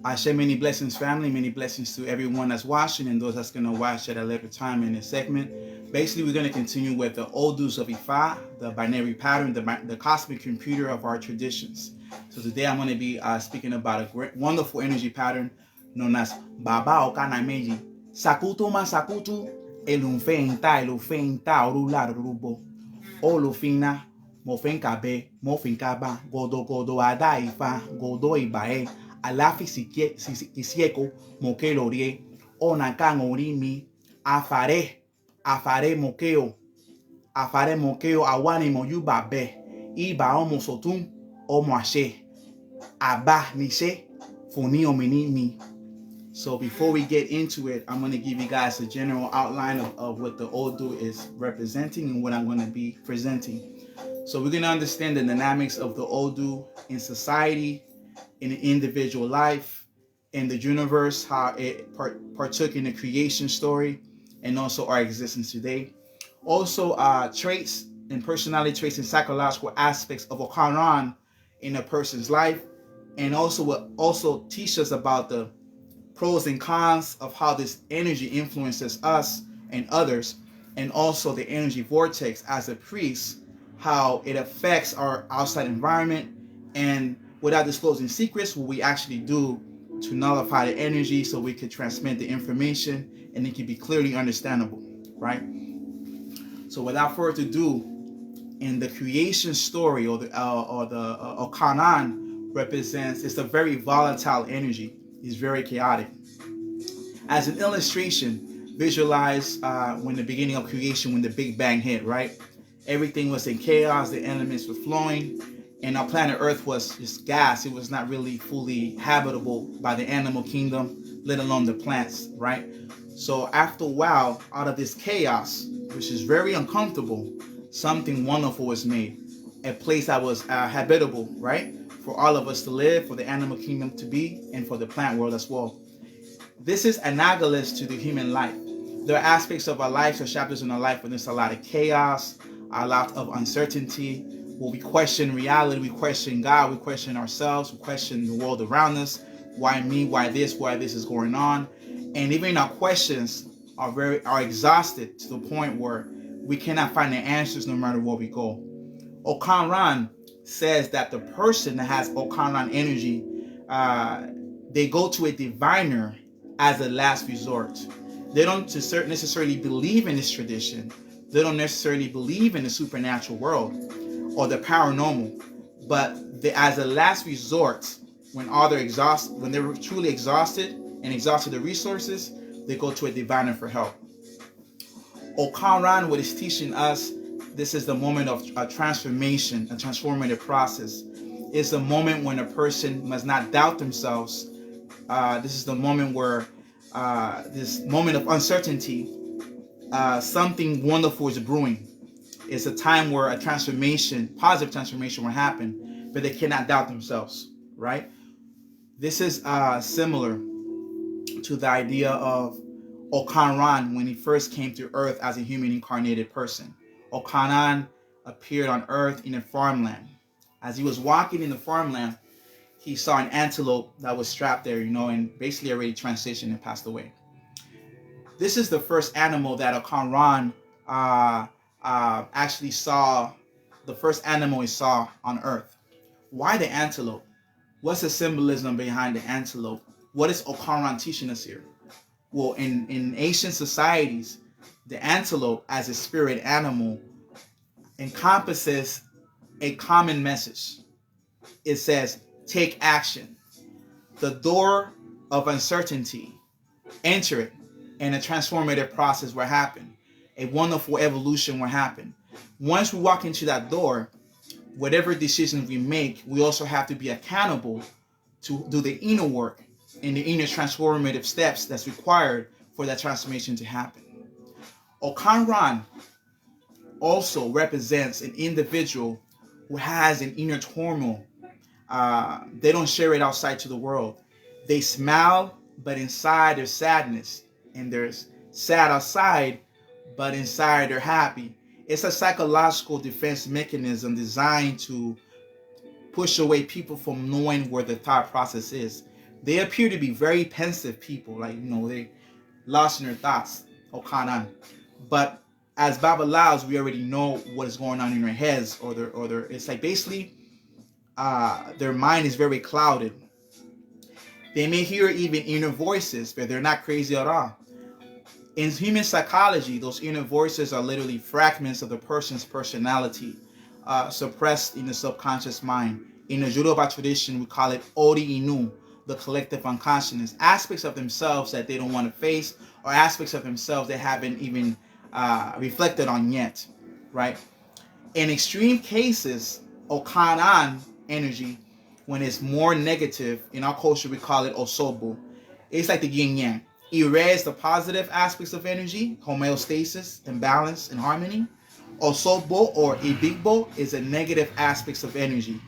I share many blessings, family, many blessings to everyone that's watching and those that's going to watch at a later time in this segment. Basically, we're going to continue with the Odus of Ifa, the binary pattern, the cosmic computer of our traditions. So today I'm going to be speaking about a great, wonderful energy pattern known as Baba Okanran Meji. Sakutu ma sakutu, elufeinta, orula rubo, olufina, mofinkabe, mofinkaba, godo ada ifa, godo ibae, alafi sisieko, mokelorie, onakan orimi, afare mokeo, awani moyubabe, iba omo sotum, omo ashe, aba nise, funi ominimi. So before we get into it, I'm going to give you guys a general outline of what the Odu is representing and what I'm going to be presenting. So we're going to understand the dynamics of the Odu in society, in the individual life, in the universe, how it partook in the creation story, and also our existence today. Also, traits and personality traits and psychological aspects of Okanran in a person's life, and also will also teach us about the pros and cons of how this energy influences us and others, and also the energy vortex as a priest, how it affects our outside environment, and without disclosing secrets, what we actually do to nullify the energy so we could transmit the information and it can be clearly understandable, right? So without further ado, in the creation story or the Okanran represents, it's a very volatile energy. It's very chaotic. As an illustration, visualize when the beginning of creation, when the Big Bang hit, right? Everything was in chaos, the elements were flowing, and our planet Earth was just gas. It was not really fully habitable by the animal kingdom, let alone the plants, right? So after a while, out of this chaos, which is very uncomfortable, something wonderful was made. A place that was habitable, right? For all of us to live, for the animal kingdom to be, and for the plant world as well. This is analogous to the human life. There are aspects of our lives or chapters in our life where there's a lot of chaos, a lot of uncertainty, where we question reality, we question God, we question ourselves, we question the world around us. Why me? Why this is going on? And even our questions are exhausted to the point where we cannot find the answers no matter where we go. Okanran says that the person that has Okanran energy, they go to a diviner as a last resort. They don't necessarily believe in this tradition. They don't necessarily believe in the supernatural world or the paranormal, but as a last resort, when they were truly exhausted and exhausted the resources, they go to a diviner for help. Okanran, what is teaching us, this is the moment of a transformation, a transformative process. It's a moment when a person must not doubt themselves. This is the moment where, this moment of uncertainty, something wonderful is brewing. It's a time where a transformation, positive transformation will happen, but they cannot doubt themselves, right? This is similar to the idea of Okanran when he first came to Earth as a human incarnated person. Okanran appeared on Earth in a farmland. As he was walking in the farmland, he saw an antelope that was strapped there, and basically already transitioned and passed away. This is the first animal that Okanran actually saw, the first animal he saw on Earth. Why the antelope? What's the symbolism behind the antelope? What is Okanran teaching us here? Well, in ancient societies, the antelope as a spirit animal encompasses a common message. It says, take action. The door of uncertainty, enter it, and a transformative process will happen. A wonderful evolution will happen. Once we walk into that door, whatever decisions we make, we also have to be accountable to do the inner work and the inner transformative steps that's required for that transformation to happen. Okanran also represents an individual who has an inner turmoil. They don't share it outside to the world. They smile, but inside there's sadness. And there's sad outside, but inside they're happy. It's a psychological defense mechanism designed to push away people from knowing where the thought process is. They appear to be very pensive people, like, they lost in their thoughts, Okanran. But as Babalaos, we already know what is going on in their heads, or their it's like basically their mind is very clouded. They may hear even inner voices, but they're not crazy at all. In human psychology, those inner voices are literally fragments of the person's personality, suppressed in the subconscious mind. In the Yoruba tradition, we call it Ori Inu, the collective unconsciousness, aspects of themselves that they don't want to face, or aspects of themselves they haven't even reflected on yet, right? In extreme cases, Okanran energy, when it's more negative, in our culture we call it Osobo. It's like the yin yang. Erase the positive aspects of energy, homeostasis and balance and harmony. Osobo or Ibigbo is the negative aspects of energy,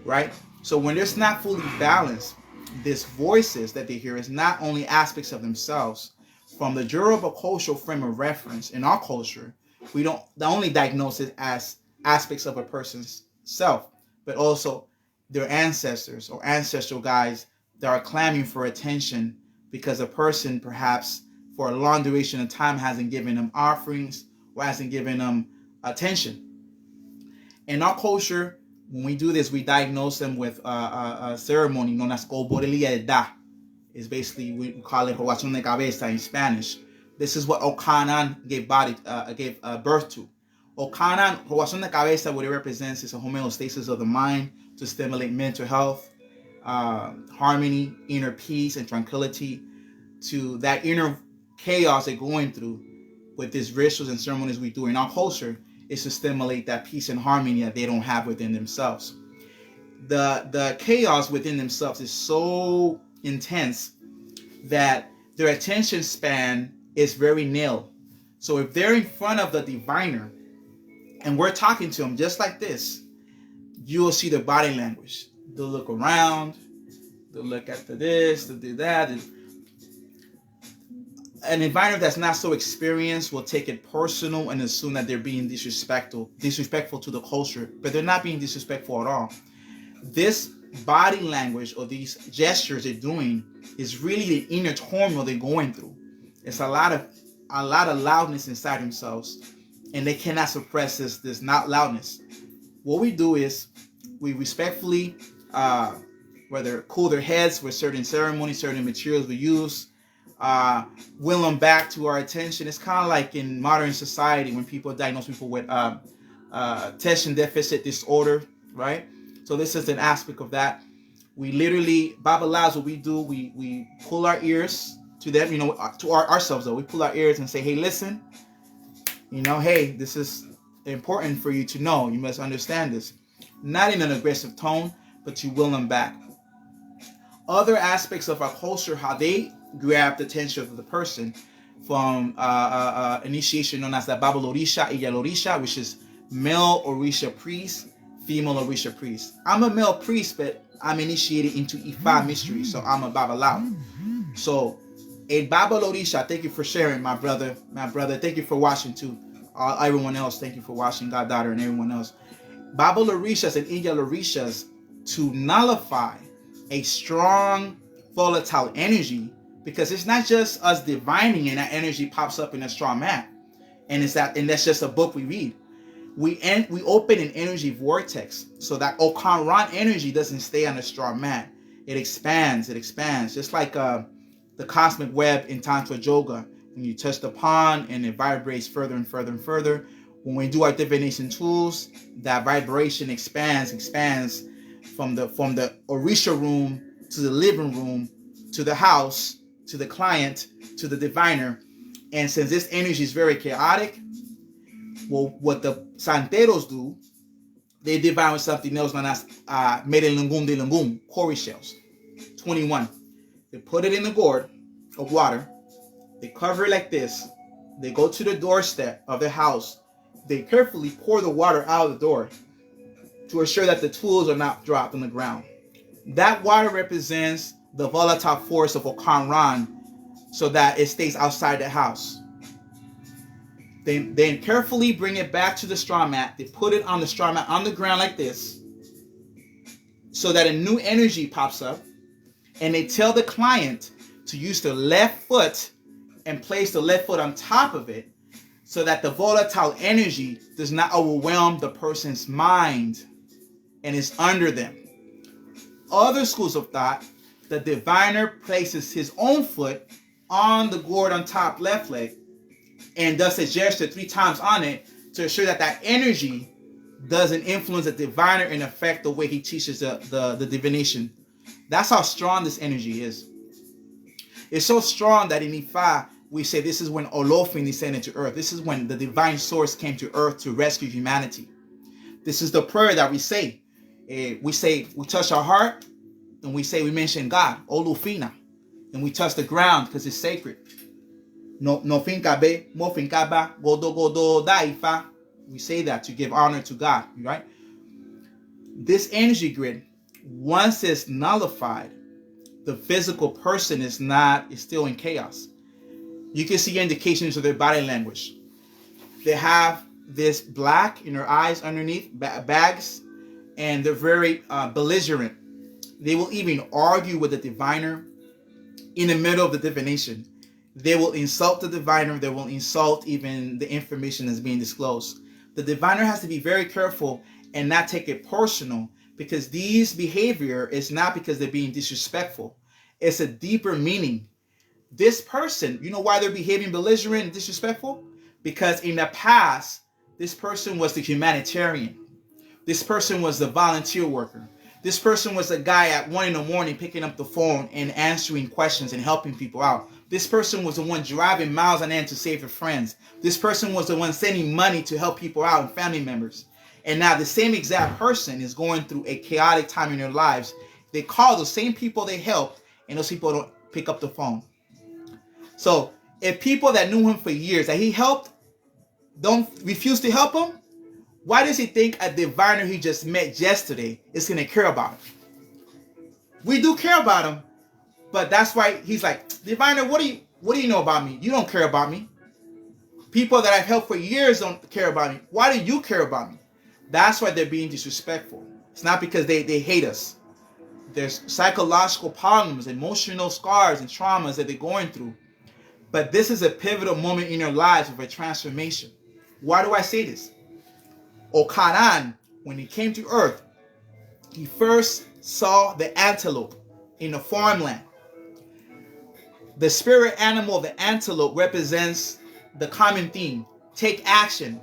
right? So when it's not fully balanced, these voices that they hear is not only aspects of themselves. From the Yoruba cultural frame of reference, in our culture, we don't only diagnose it as aspects of a person's self, but also their ancestors or ancestral guides that are clamoring for attention because a person perhaps for a long duration of time hasn't given them offerings or hasn't given them attention. In our culture, when we do this, we diagnose them with a ceremony known as Coborelia da. It's basically, we call it Rogación de Cabeza in Spanish. This is what Okanran gave birth to. Okanran, Rogación de Cabeza, what it represents is a homeostasis of the mind to stimulate mental health, harmony, inner peace, and tranquility, to that inner chaos they're going through with these rituals and ceremonies we do in our culture, is to stimulate that peace and harmony that they don't have within themselves. The chaos within themselves is so intense that their attention span is very nil. So if they're in front of the diviner and we're talking to them just like this, you will see their body language. They'll look around, they'll look at this, they'll do that. An diviner that's not so experienced will take it personal and assume that they're being disrespectful to the culture, but they're not being disrespectful at all. This body language or these gestures they're doing is really the inner turmoil they're going through. It's a lot of loudness inside themselves, and they cannot suppress this not loudness. What we do is we respectfully whether cool their heads with certain ceremonies, certain materials we use, will them back to our attention. It's kind of like in modern society when people diagnose people with attention deficit disorder, right? So this is an aspect of that. We literally, Babalaos, what we do, we pull our ears to them, to ourselves though. We pull our ears and say, hey, listen, hey, this is important for you to know. You must understand this. Not in an aggressive tone, but to will them back. Other aspects of our culture, how they grab the attention of the person, from initiation known as the Babal Orisha, Iyal Orisha, which is male Orisha priest, female Orisha priest. I'm a male priest, but I'm initiated into Ifa mystery, so I'm a Babalao. So, a Babal Orisha, thank you for sharing, my brother. Thank you for watching too. Everyone else, thank you for watching, Goddaughter and everyone else. Babal Orishas and Iyal Orishas, to nullify a strong, volatile energy, because it's not just us divining and that energy pops up in a straw mat, and that's just a book we read. We open an energy vortex so that Okanran energy doesn't stay on the straw mat. It expands, just like the cosmic web in Tantra Yoga. When you touch the pond and it vibrates further and further and further. When we do our divination tools, that vibration expands from the Orisha room to the living room to the house to the client to the diviner. And since this energy is very chaotic, well, what the Santeros do, they divine with something else known as Merelungum de Lungum, cowrie shells. 21. They put it in the gourd of water. They cover it like this. They go to the doorstep of the house. They carefully pour the water out of the door to ensure that the tools are not dropped on the ground. That water represents the volatile force of Okanran so that it stays outside the house. They then carefully bring it back to the straw mat. They put it on the straw mat on the ground like this so that a new energy pops up. and they tell the client to use the left foot and place the left foot on top of it so that the volatile energy does not overwhelm the person's mind and is under them. Other schools of thought, the diviner places his own foot on the gourd on top left leg and does a gesture 3 times on it to ensure that that energy doesn't influence the diviner and affect the way he teaches the divination. That's how strong this energy is. It's so strong that in Ifa, we say this is when Olofin descended to earth. This is when the divine source came to earth to rescue humanity. This is the prayer that we say. We touch our heart and we mention God, Olufina. And we touch the ground because it's sacred. No finkabe, mo finkaba, godo da Ifa. We say that to give honor to God, right? This energy grid, once it's nullified, the physical person is still in chaos. You can see indications of their body language. They have this black in their eyes underneath, bags, and they're very belligerent. They will even argue with the diviner in the middle of the divination. They will insult the diviner. They will insult even the information that's being disclosed. The diviner has to be very careful and not take it personal, because these behavior is not because they're being disrespectful. It's a deeper meaning. This person, you know why they're behaving belligerent and disrespectful? Because in the past, this person was the humanitarian. This person was the volunteer worker. This person was the guy at 1 a.m. picking up the phone and answering questions and helping people out. This person was the one driving miles on end to save their friends. This person was the one sending money to help people out and family members. And now the same exact person is going through a chaotic time in their lives. They call the same people they helped, and those people don't pick up the phone. So if people that knew him for years that he helped don't refuse to help him, why does he think a diviner he just met yesterday is going to care about him? We do care about him, but that's why he's like, diviner, what do you know about me? You don't care about me. People that I've helped for years don't care about me. Why do you care about me? That's why they're being disrespectful. It's not because they hate us. There's psychological problems, emotional scars, and traumas that they're going through. But this is a pivotal moment in their lives of a transformation. Why do I say this? Okanran, when he came to earth, he first saw the antelope in the farmland. The spirit animal of the antelope represents the common theme. Take action.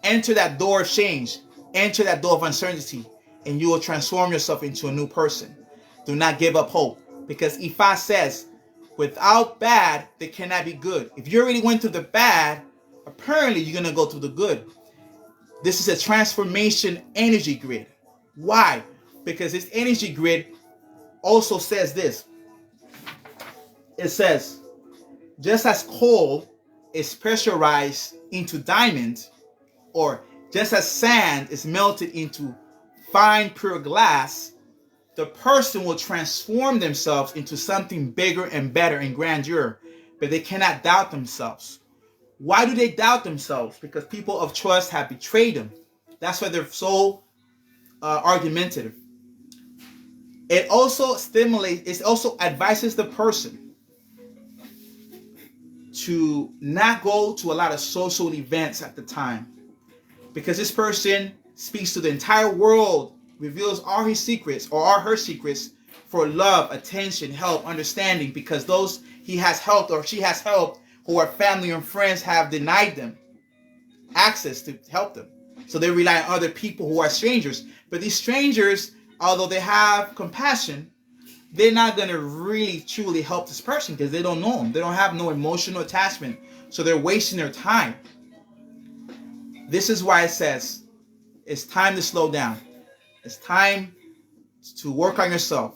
Enter that door of change. Enter that door of uncertainty, and you will transform yourself into a new person. Do not give up hope, because Ifa says, without bad, there cannot be good. If you already went through the bad, apparently you're going to go through the good. This is a transformation energy grid. Why? Because this energy grid also says this. It says, just as coal is pressurized into diamond, or just as sand is melted into fine pure glass, the person will transform themselves into something bigger and better and grandeur, but they cannot doubt themselves. Why do they doubt themselves? Because people of trust have betrayed them. That's why they're so argumentative. It also advises the person to not go to a lot of social events at the time, because this person speaks to the entire world, reveals all his secrets or all her secrets for love, attention, help, understanding, because those he has helped or she has helped who are family and friends have denied them access to help them. So they rely on other people who are strangers. But these strangers, although they have compassion, they're not going to really truly help this person because they don't know him. They don't have no emotional attachment. So they're wasting their time. This is why it says it's time to slow down. It's time to work on yourself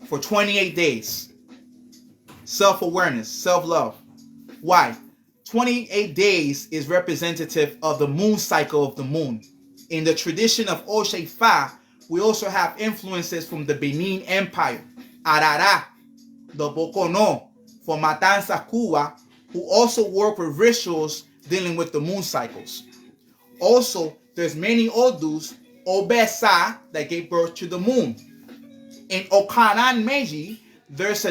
for 28 days. Self-awareness, self-love. Why? 28 days is representative of the moon cycle of the moon. In the tradition of Oshaifa, we also have influences from the Benin Empire, Arara, the Bokono, from Matanza, Cuba, who also work with rituals dealing with the moon cycles. Also, there's many Odus, Obesa, that gave birth to the moon. In Okanran Meiji, there's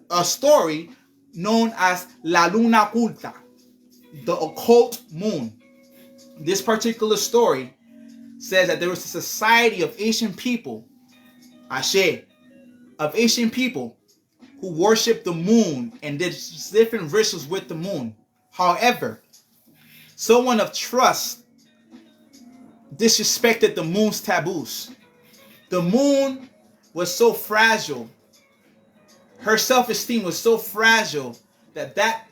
a story known as La Luna Oculta, the occult moon. This particular story says that there was a society of Asian people, Ashe, of Asian people who worshiped the moon and did different rituals with the moon. However, someone of trust disrespected the moon's taboos. The moon was so fragile. Her self-esteem was so fragile that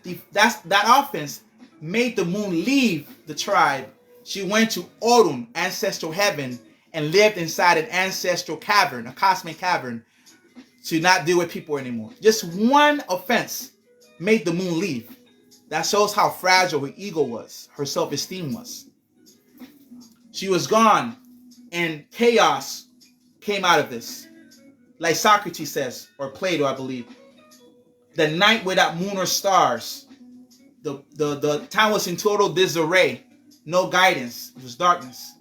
offense made the moon leave the tribe. She went to Orun, ancestral heaven, and lived inside an ancestral cavern, a cosmic cavern, to not deal with people anymore. Just one offense made the moon leave. That shows how fragile her ego was, her self-esteem was. She was gone, and chaos came out of this. Like Socrates says, or Plato, I believe, the night without moon or stars. The time was in total disarray. No guidance. It was darkness.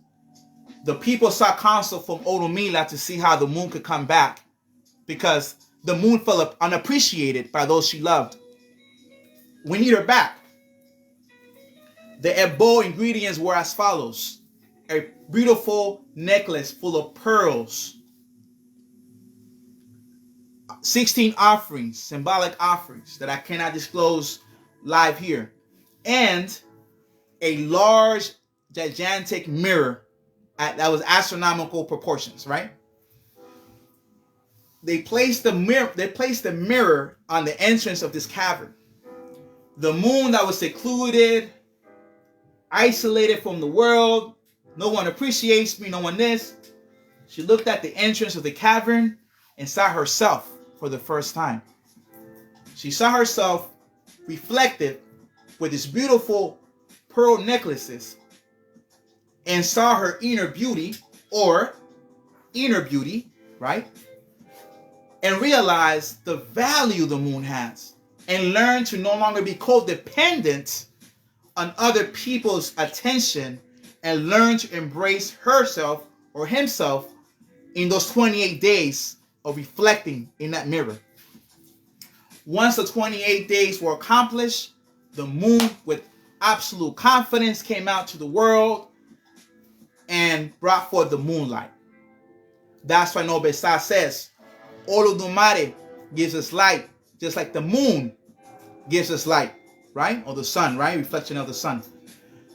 The people sought counsel from Orunmila to see how the moon could come back, because the moon felt unappreciated by those she loved. We need her back. The Ebo ingredients were as follows: a beautiful necklace full of pearls, 16 offerings, symbolic offerings that I cannot disclose live here, and a large, gigantic mirror that was astronomical proportions, right? They placed the mirror on the entrance of this cavern. The moon that was secluded, isolated from the world, no one appreciates me, no one this. She looked at the entrance of the cavern and saw herself for the first time. She saw herself reflected with these beautiful pearl necklaces, and saw her inner beauty, right? And realized the value the moon has, and learned to no longer be codependent on other people's attention, and learn to embrace herself or himself in those 28 days of reflecting in that mirror. Once the 28 days were accomplished, the moon with absolute confidence came out to the world and brought forth the moonlight. That's why Nobesa says, Olodumare gives us light, just like the moon gives us light, right? Or the sun, right? Reflection of the sun.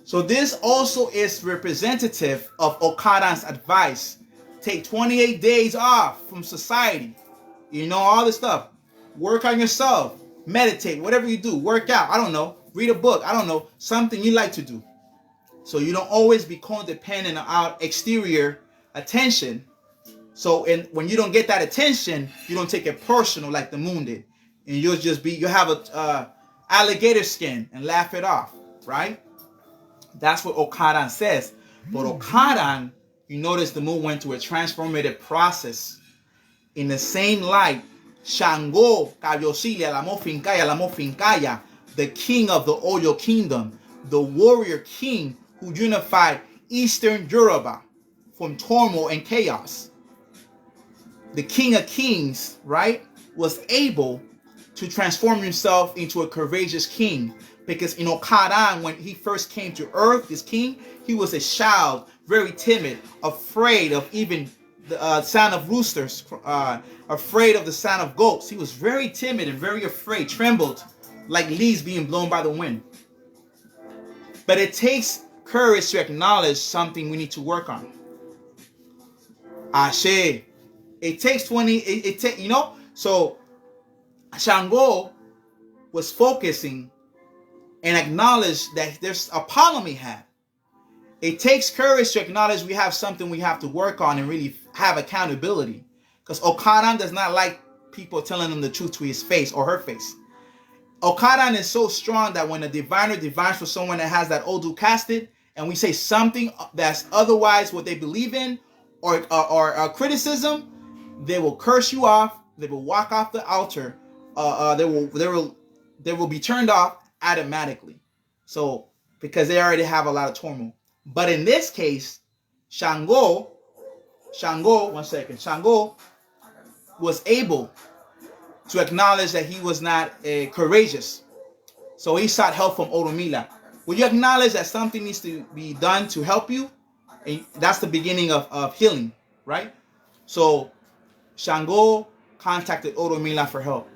So this also is representative of Okanran's advice. Take 28 days off from society. You know, all this stuff. Work on yourself. Meditate. Whatever you do. Work out. I don't know. Read a book. I don't know. Something you like to do. So you don't always be codependent on exterior attention. So when you don't get that attention, you don't take it personal like the moon did. And you'll have a alligator skin and laugh it off. Right? That's what Okanran says. But Okanran, you notice the moon went through a transformative process. In the same light, Shango, the king of the Oyo kingdom, the warrior king who unified Eastern Yoruba from turmoil and chaos. The king of kings, right, was able to transform himself into a courageous king. Because in Okanran, when he first came to earth, this king, he was a child, very timid, afraid of even the sound of roosters, afraid of the sound of goats. He was very timid and very afraid, trembled like leaves being blown by the wind. But it takes courage to acknowledge something we need to work on. Ashe. It takes 20, so Shango was focusing and acknowledged that there's a problem he had. It takes courage to acknowledge we have something we have to work on and really have accountability. Because Okanran does not like people telling him the truth to his face or her face. Okanran is so strong that when a diviner divines for someone that has that Odu casted, and we say something that's otherwise what they believe in, or criticism, they will curse you off. They will walk off the altar. They will be turned off automatically. So because they already have a lot of turmoil. But in this case, Shango was able to acknowledge that he was not courageous. So he sought help from Oromila. When you acknowledge that something needs to be done to help you, and that's the beginning of healing, right? So Shango contacted Oromila for help.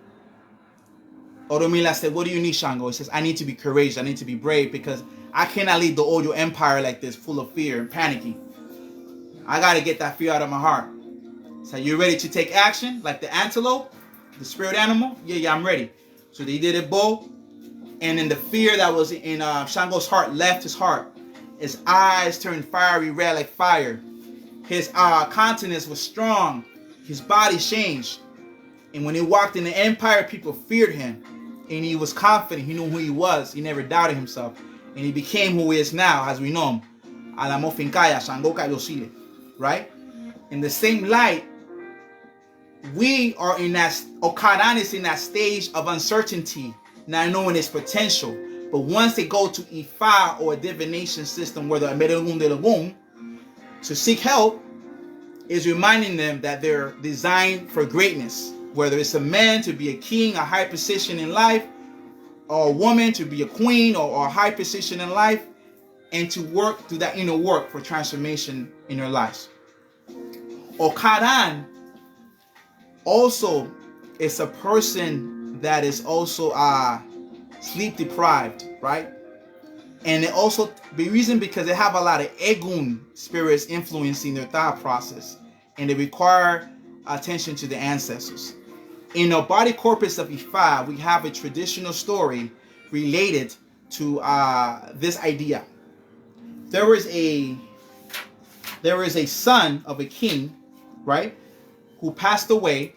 Oromila said, what do you need, Shango? He says, I need to be courageous. I need to be brave because I cannot lead the Oyo Empire like this, full of fear and panicking. I got to get that fear out of my heart. So you ready to take action like the antelope, the spirit animal? Yeah, I'm ready. So they did it both. And then the fear that was in Shango's heart left his heart. His eyes turned fiery red like fire. His countenance was strong. His body changed. And when he walked in the empire, people feared him. And he was confident. He knew who he was. He never doubted himself. And he became who he is now, as we know him. Alamofinkaya, Shango Kaiosile. Right? In the same light, we are in that, Okanran is in that stage of uncertainty, not knowing its potential. But once they go to Ifa or a divination system where the Emeregun de Lagun to seek help, is reminding them that they're designed for greatness. Whether it's a man to be a king, a high position in life, or a woman to be a queen or a high position in life, and to work through that inner work for transformation in their lives. Okanran also is a person that is also sleep deprived, right? And it also the reason because they have a lot of Egun spirits influencing their thought process, and they require attention to the ancestors. In the body corpus of Ifa, we have a traditional story related to this idea. There was a son of a king, right, who passed away,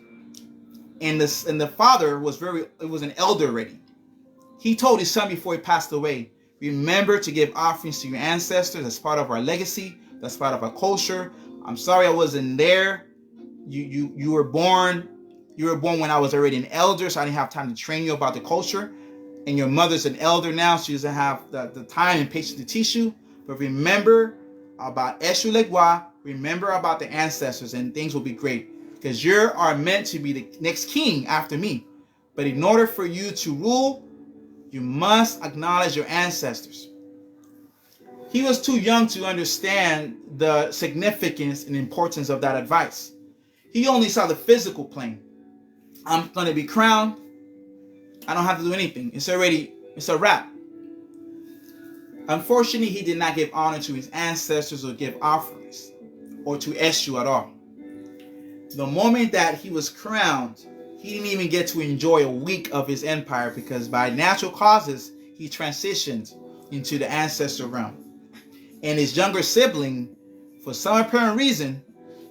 and the father was an elder already. He told his son before he passed away, remember to give offerings to your ancestors. That's part of our legacy. That's part of our culture. I'm sorry I wasn't there. You were born. You were born when I was already an elder, so I didn't have time to train you about the culture. And your mother's an elder now, so she doesn't have the time and patience to teach you. But remember about Eshu Legwa. Remember about the ancestors, and things will be great. Because you are meant to be the next king after me. But in order for you to rule, you must acknowledge your ancestors. He was too young to understand the significance and importance of that advice. He only saw the physical plane. I'm going to be crowned. I don't have to do anything. It's a wrap. Unfortunately, he did not give honor to his ancestors or give offerings or to Eshu at all. The moment that he was crowned, he didn't even get to enjoy a week of his empire because by natural causes, he transitioned into the ancestor realm. And his younger sibling, for some apparent reason,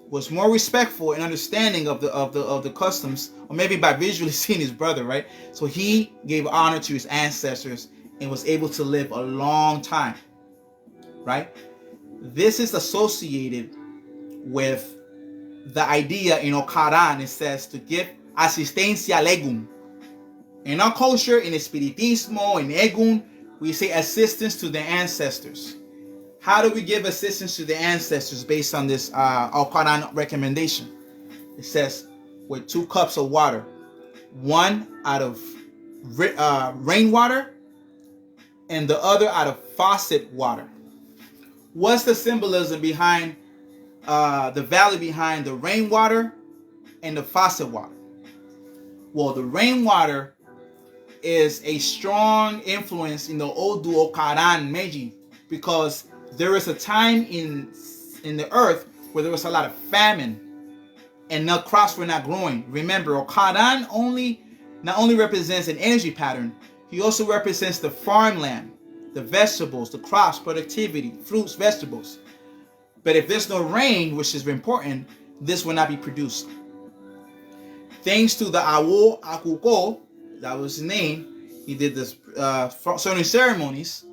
was more respectful and understanding of the customs, or maybe by visually seeing his brother, right? So he gave honor to his ancestors and was able to live a long time, right? This is associated with the idea in Okanran. It says to give asistencia legum. In our culture, in Espiritismo, in Egun, we say assistance to the ancestors. How do we give assistance to the ancestors based on this Okanran recommendation? It says with 2 cups of water, one out of rainwater and the other out of faucet water. What's the symbolism behind the value behind the rainwater and the faucet water? Well, the rainwater is a strong influence in the Odu Okanran Meiji because there was a time in the earth where there was a lot of famine and the crops were not growing. Remember, Okanran not only represents an energy pattern, he also represents the farmland, the vegetables, the crops, productivity, fruits, vegetables. But if there's no rain, which is important, this will not be produced. Thanks to the Awo Akuko, that was his name, he did this certain ceremonies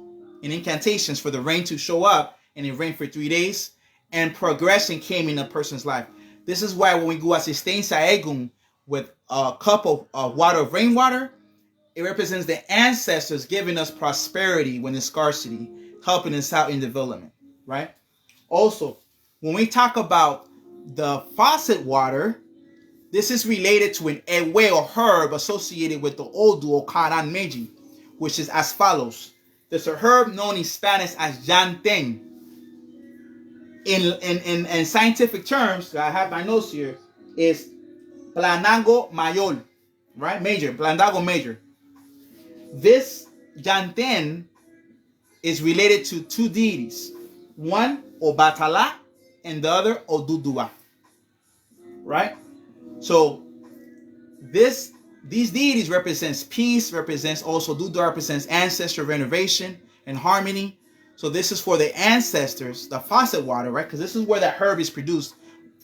and incantations for the rain to show up, and it rained for 3 days, and progression came in a person's life. This is why when we go asistencia egum with a cup of water, of rainwater, it represents the ancestors giving us prosperity when there's scarcity, helping us out in development, right? Also, when we talk about the faucet water, This is related to an ewe or herb associated with the Odu Okanran Meiji, which is as follows. There's a herb known in Spanish as Janten. In scientific terms, I have my notes here, is Planango Mayor, right? Major, Planango Major. This Janten is related to two deities. One, Obatala, and the other, Odudua. Right? So, these deities represents peace, represents also, Odudua represents ancestral renovation and harmony. So this is for the ancestors, the faucet water, right? Because this is where that herb is produced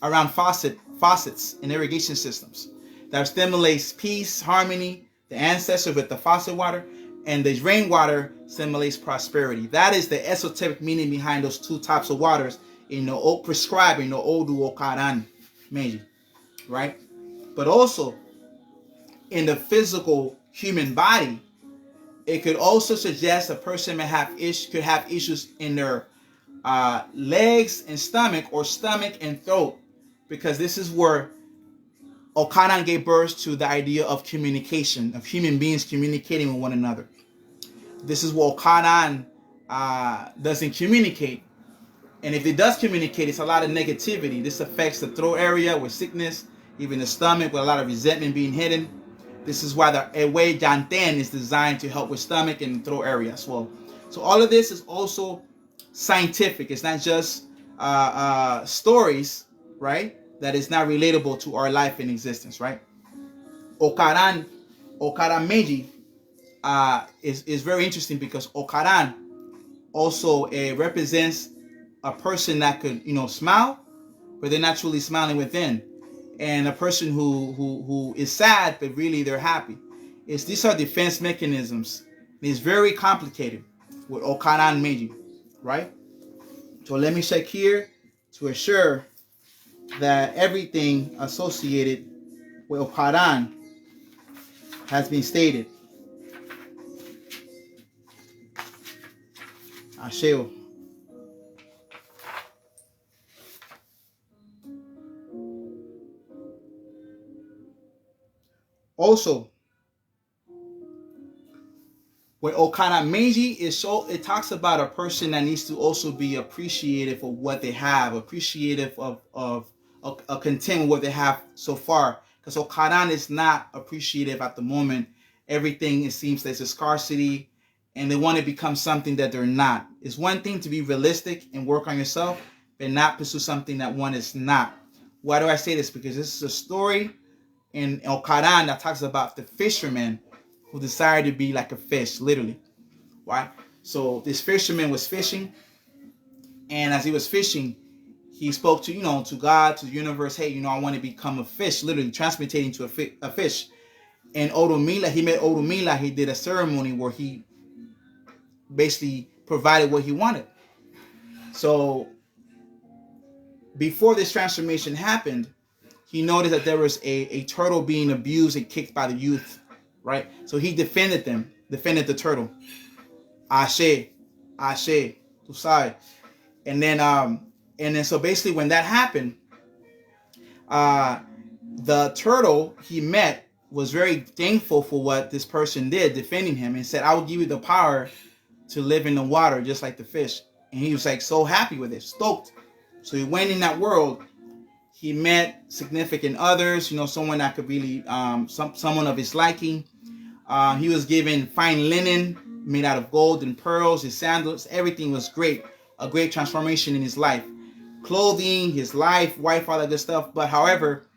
around faucets and irrigation systems. That stimulates peace, harmony, the ancestors with the faucet water, and the rainwater stimulates prosperity. That is the esoteric meaning behind those two types of waters in the prescribing the Odu Okanran Meiji, right? But also in the physical human body, it could also suggest a person could have issues in their legs and stomach, or stomach and throat, because this is where Okanran gave birth to the idea of communication, of human beings communicating with one another. This is what Okanran doesn't communicate. And if it does communicate, it's a lot of negativity. This affects the throat area with sickness, even the stomach with a lot of resentment being hidden. This is why the Ewe Janten is designed to help with stomach and throat area as well. So all of this is also scientific. It's not just stories, right? That is not relatable to our life and existence, right? Okanran Meiji is very interesting because Okanran also represents a person that could, smile, but they're not truly smiling within. And a person who is sad, but really they're happy. These are defense mechanisms. It's very complicated with Okanran Meiji, right? So let me check here to assure that everything associated with Okanran has been stated. Asheo. Also, with Okanran Meiji, it talks about a person that needs to also be appreciative of what they have, appreciative of content with what they have so far. Because Okanran is not appreciative at the moment. Everything, it seems, there's a scarcity, and they want to become something that they're not. It's one thing to be realistic and work on yourself, but not pursue something that one is not. Why do I say this? Because this is a story in Okanran that talks about the fisherman who decided to be like a fish, literally. Right? So this fisherman was fishing, and as he was fishing, he spoke to, to God, to the universe, hey, I want to become a fish, literally transmutating to a fish. And he met Orumila, he did a ceremony where he basically provided what he wanted. So before this transformation happened, he noticed that there was a turtle being abused and kicked by the youth, right? So he defended the turtle. Ashe, tu sabes. And then so basically when that happened, the turtle he met was very thankful for what this person did, defending him, and said, I will give you the power to live in the water just like the fish. And he was like so happy with it, stoked. So he went in that world. He met significant others, someone that could really, someone of his liking. He was given fine linen made out of gold and pearls, his sandals, everything was great. A great transformation in his life. Clothing, his life, wife, all that good stuff. But however,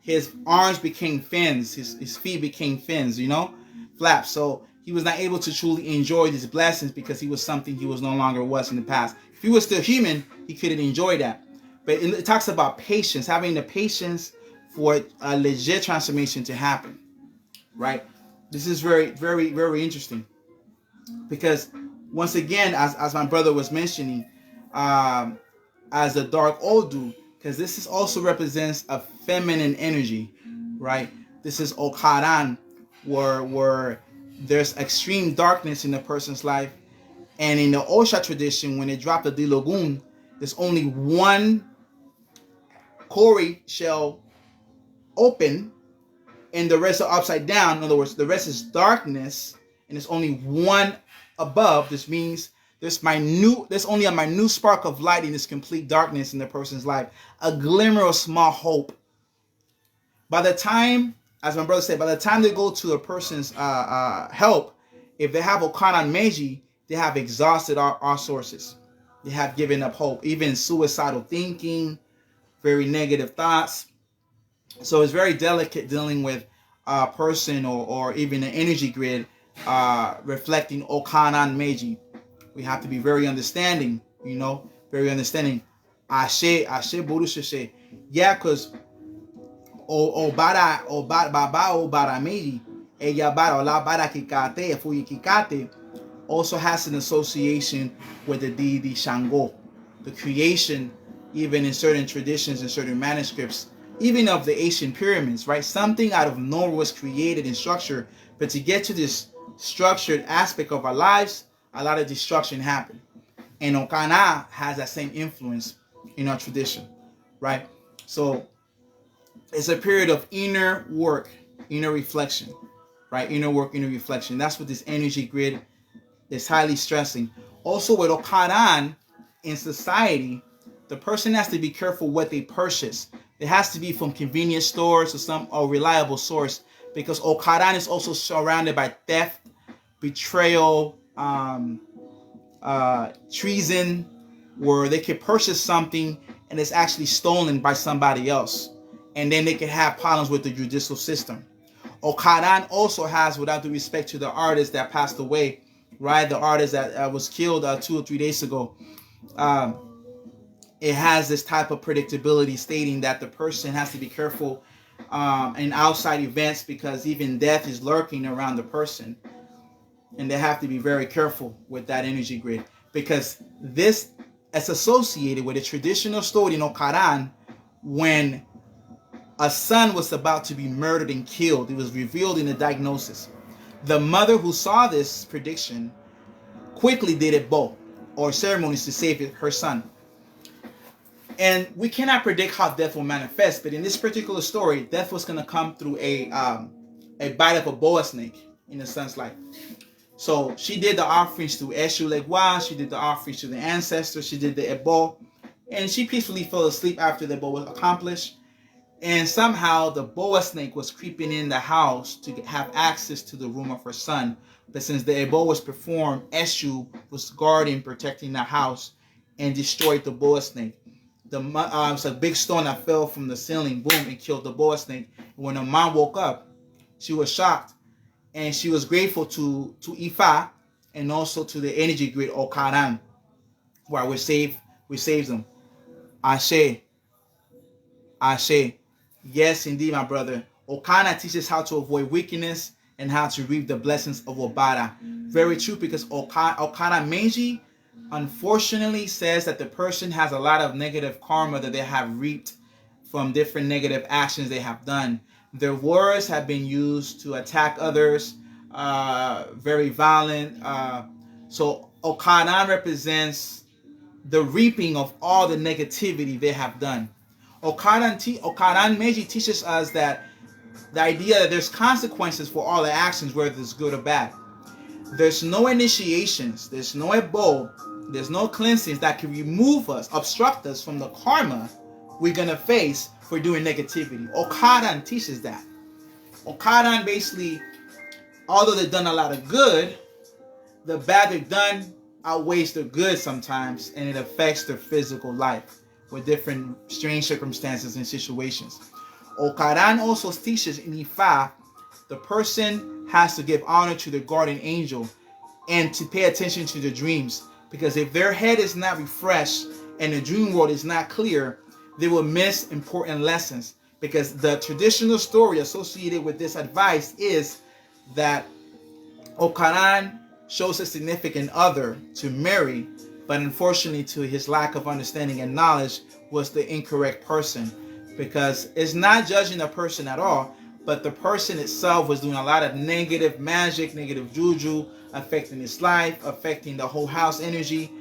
his arms became fins, his feet became fins, flaps. So he was not able to truly enjoy these blessings because he was something he was no longer was in the past. If he was still human, he couldn't enjoy that. But it talks about patience, having the patience for a legit transformation to happen, right? This is very, very, very interesting because once again, as my brother was mentioning, as the dark Odu, because this is also represents a feminine energy, right? This is Okanran, where there's extreme darkness in a person's life. And in the Osha tradition, when they drop the Dilogun, there's only one cowrie shell open and the rest are upside down. In other words, the rest is darkness and there's only one above. This means there's only a minute spark of light in this complete darkness in the person's life. A glimmer of small hope. By the time, as my brother said, by the time they go to a person's help, if they have Okanran Meiji, they have exhausted our sources. They have given up hope, even suicidal thinking, very negative thoughts. So it's very delicate dealing with a person or even an energy grid reflecting Okanran Meiji. We have to be very understanding, very understanding. Ashe Buru Sheshe. Yeah, because Obara Meiji, Ella Bara, Ola Bara Kikate, Fuyi Kikate, also has an association with the deity Shango. The creation, even in certain traditions and certain manuscripts, even of the Asian pyramids, right? Something out of nowhere was created in structure, but to get to this structured aspect of our lives, a lot of destruction happened. And Okanran has that same influence in our tradition, right? So it's a period of inner work, inner reflection, right? Inner work, inner reflection. That's what this energy grid is highly stressing. Also with Okanran in society, the person has to be careful what they purchase. It has to be from convenience stores or some reliable source, because Okanran is also surrounded by theft, betrayal, treason, where they could purchase something and it's actually stolen by somebody else, and then they could have problems with the judicial system. Okanran also has, without the respect to the artist that passed away, right, the artist that was killed 2 or 3 days ago, it has this type of predictability stating that the person has to be careful in outside events, because even death is lurking around the person, and they have to be very careful with that energy grid, because this is associated with a traditional story in Okanran when a son was about to be murdered and killed. It was revealed in the diagnosis. The mother who saw this prediction quickly did a bow or ceremonies to save her son. And we cannot predict how death will manifest, but in this particular story, death was going to come through a bite of a boa snake in the son's life. So she did the offerings to Eshu Legwa, she did the offerings to the ancestors, she did the Ebo, and she peacefully fell asleep after the Ebo was accomplished. And somehow the boa snake was creeping in the house to have access to the room of her son. But since the Ebo was performed, Eshu was guarding, protecting the house, and destroyed the boa snake. It's a big stone that fell from the ceiling, boom, and killed the boa snake. When the mom woke up, she was shocked, and she was grateful to Ifa and also to the energy grid Okanran, where we saved them. Ashe. Yes, indeed, my brother. Okanran teaches how to avoid wickedness and how to reap the blessings of Obara. Very true, because Okanran Meiji unfortunately says that the person has a lot of negative karma that they have reaped from different negative actions they have done. Their words have been used to attack others, very violent. So Okanran represents the reaping of all the negativity they have done. Okanran Meiji teaches us that the idea that there's consequences for all the actions, whether it's good or bad. There's no initiations, there's no ebo, there's no cleansings that can remove us, obstruct us from the karma we're going to face for doing negativity. Okanran teaches that. Okanran basically, although they've done a lot of good, the bad they've done outweighs the good sometimes, and it affects their physical life with different strange circumstances and situations. Okanran also teaches in Ifa, the person has to give honor to the guardian angel and to pay attention to the dreams, because if their head is not refreshed and the dream world is not clear, they will miss important lessons. Because the traditional story associated with this advice is that Okanran shows a significant other to marry, but unfortunately to his lack of understanding and knowledge was the incorrect person, because it's not judging the person at all, but the person itself was doing a lot of negative magic, negative juju, affecting his life, affecting the whole house energy.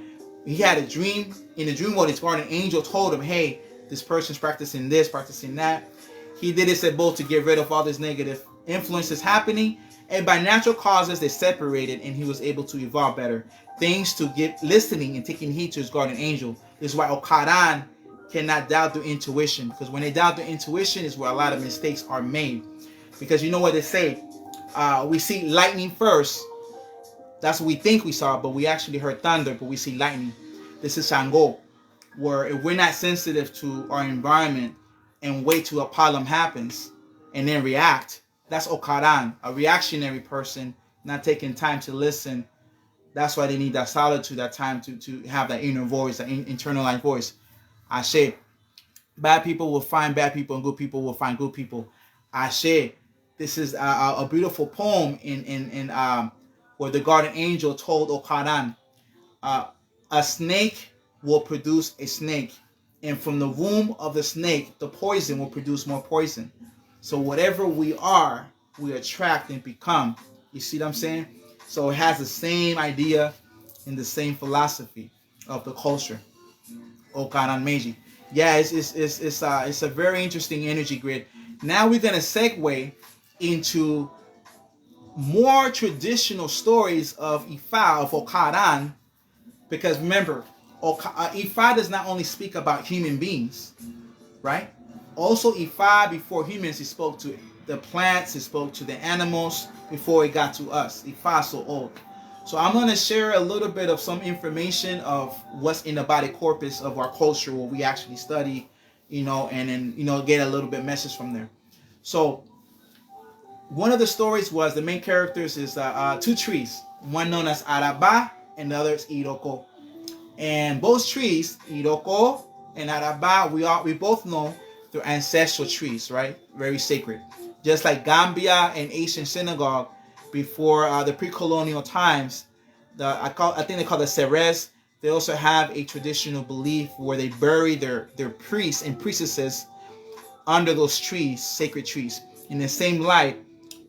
He had a dream. In the dream world, his guardian angel told him, hey, this person's practicing this, practicing that. He did this at both to get rid of all this negative influences happening, and by natural causes they separated, and he was able to evolve better. Thanks to listening and taking heed to his guardian angel. This is why Okanran cannot doubt their intuition, because when they doubt their intuition is where a lot of mistakes are made. Because you know what they say, we see lightning first. That's what we think we saw, but we actually heard thunder, but we see lightning. This is Shango, where if we're not sensitive to our environment and wait till a problem happens and then react, that's Okanran, a reactionary person, not taking time to listen. That's why they need that solitude, that time to have that inner voice, that internalized voice. Ashe. Bad people will find bad people, and good people will find good people. Ashe. This is a beautiful poem in where the guardian angel told Okanran, a snake will produce a snake, and from the womb of the snake, the poison will produce more poison. So whatever we are, we attract and become. You see what I'm saying? So it has the same idea and the same philosophy of the culture. Okanran Meiji. Yeah, it's a very interesting energy grid. Now we're gonna segue into more traditional stories of Ifa, of Okanran, because remember, Ifa does not only speak about human beings, right? Also, Ifa, before humans, he spoke to the plants, he spoke to the animals before he got to us. Ifa is so old. So I'm going to share a little bit of some information of what's in the body corpus of our culture, what we actually study, and then, get a little bit message from there. So one of the stories was the main characters is two trees, one known as Araba and the other is Iroko. And both trees, Iroko and Araba, we both know they're ancestral trees, right? Very sacred. Just like Gambia and Asian synagogue before the pre-colonial times, I think they call it Ceres. They also have a traditional belief where they bury their priests and priestesses under those trees, sacred trees. In the same light,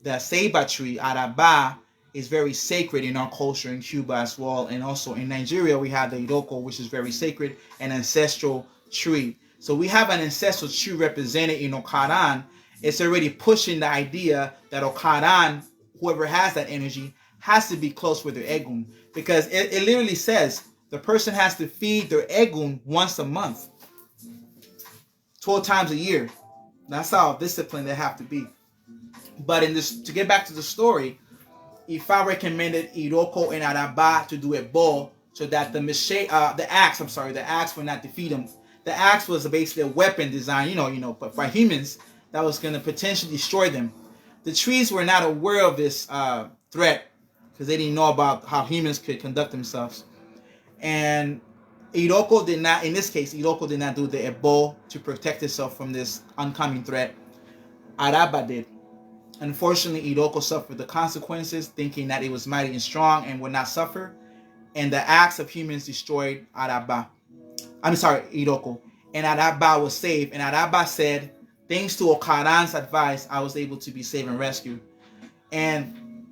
the ceiba tree, Araba, is very sacred in our culture in Cuba as well. And also in Nigeria, we have the Iroko, which is very sacred, an ancestral tree. So we have an ancestral tree represented in Okanran. It's already pushing the idea that Okanran, whoever has that energy, has to be close with their egun. Because it literally says the person has to feed their egun once a month, 12 times a year. That's how disciplined they have to be. But to get back to the story, Ifa recommended Iroko and Araba to do a bow so that the axe would not defeat them. The axe was basically a weapon designed, but by humans that was going to potentially destroy them. The trees were not aware of this threat because they didn't know about how humans could conduct themselves. And Iroko did not do the ebo to protect itself from this oncoming threat. Araba did. Unfortunately, Iroko suffered the consequences, thinking that it was mighty and strong and would not suffer. And the acts of humans destroyed Iroko. And Araba was saved. And Araba said, thanks to Okanran's advice, I was able to be saved and rescued. And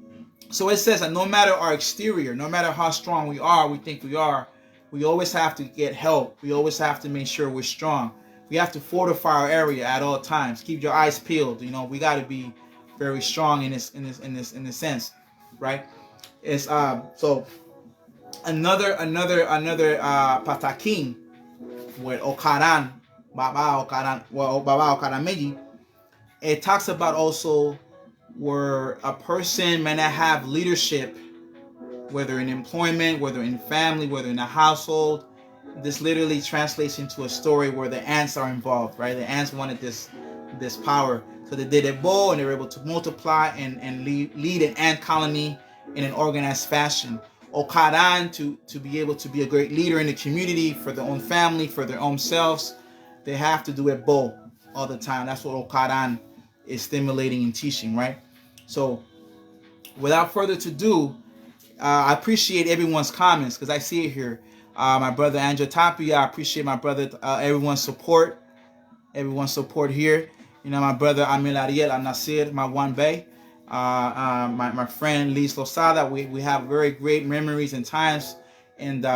so it says that no matter our exterior, no matter how strong we think we are, we always have to get help. We always have to make sure we're strong. We have to fortify our area at all times. Keep your eyes peeled. We got to be very strong in this sense, right? It's so another patakin with Okanran, Baba Okanran Meiji. It talks about also where a person may not have leadership, whether in employment, whether in family, whether in a household. This literally translates into a story where the ants are involved, right? The ants wanted this power. So they did a bow and they were able to multiply and lead an ant colony in an organized fashion. Okanran, to be able to be a great leader in the community, for their own family, for their own selves, they have to do a bow all the time. That's what Okanran is stimulating and teaching, right? So without further ado, I appreciate everyone's comments because I see it here. My brother Andrew Tapia, I appreciate my brother, everyone's support here. My brother Amil Ariel Al-Nasir, my one bay, my friend Liz Losada. We have very great memories and times in the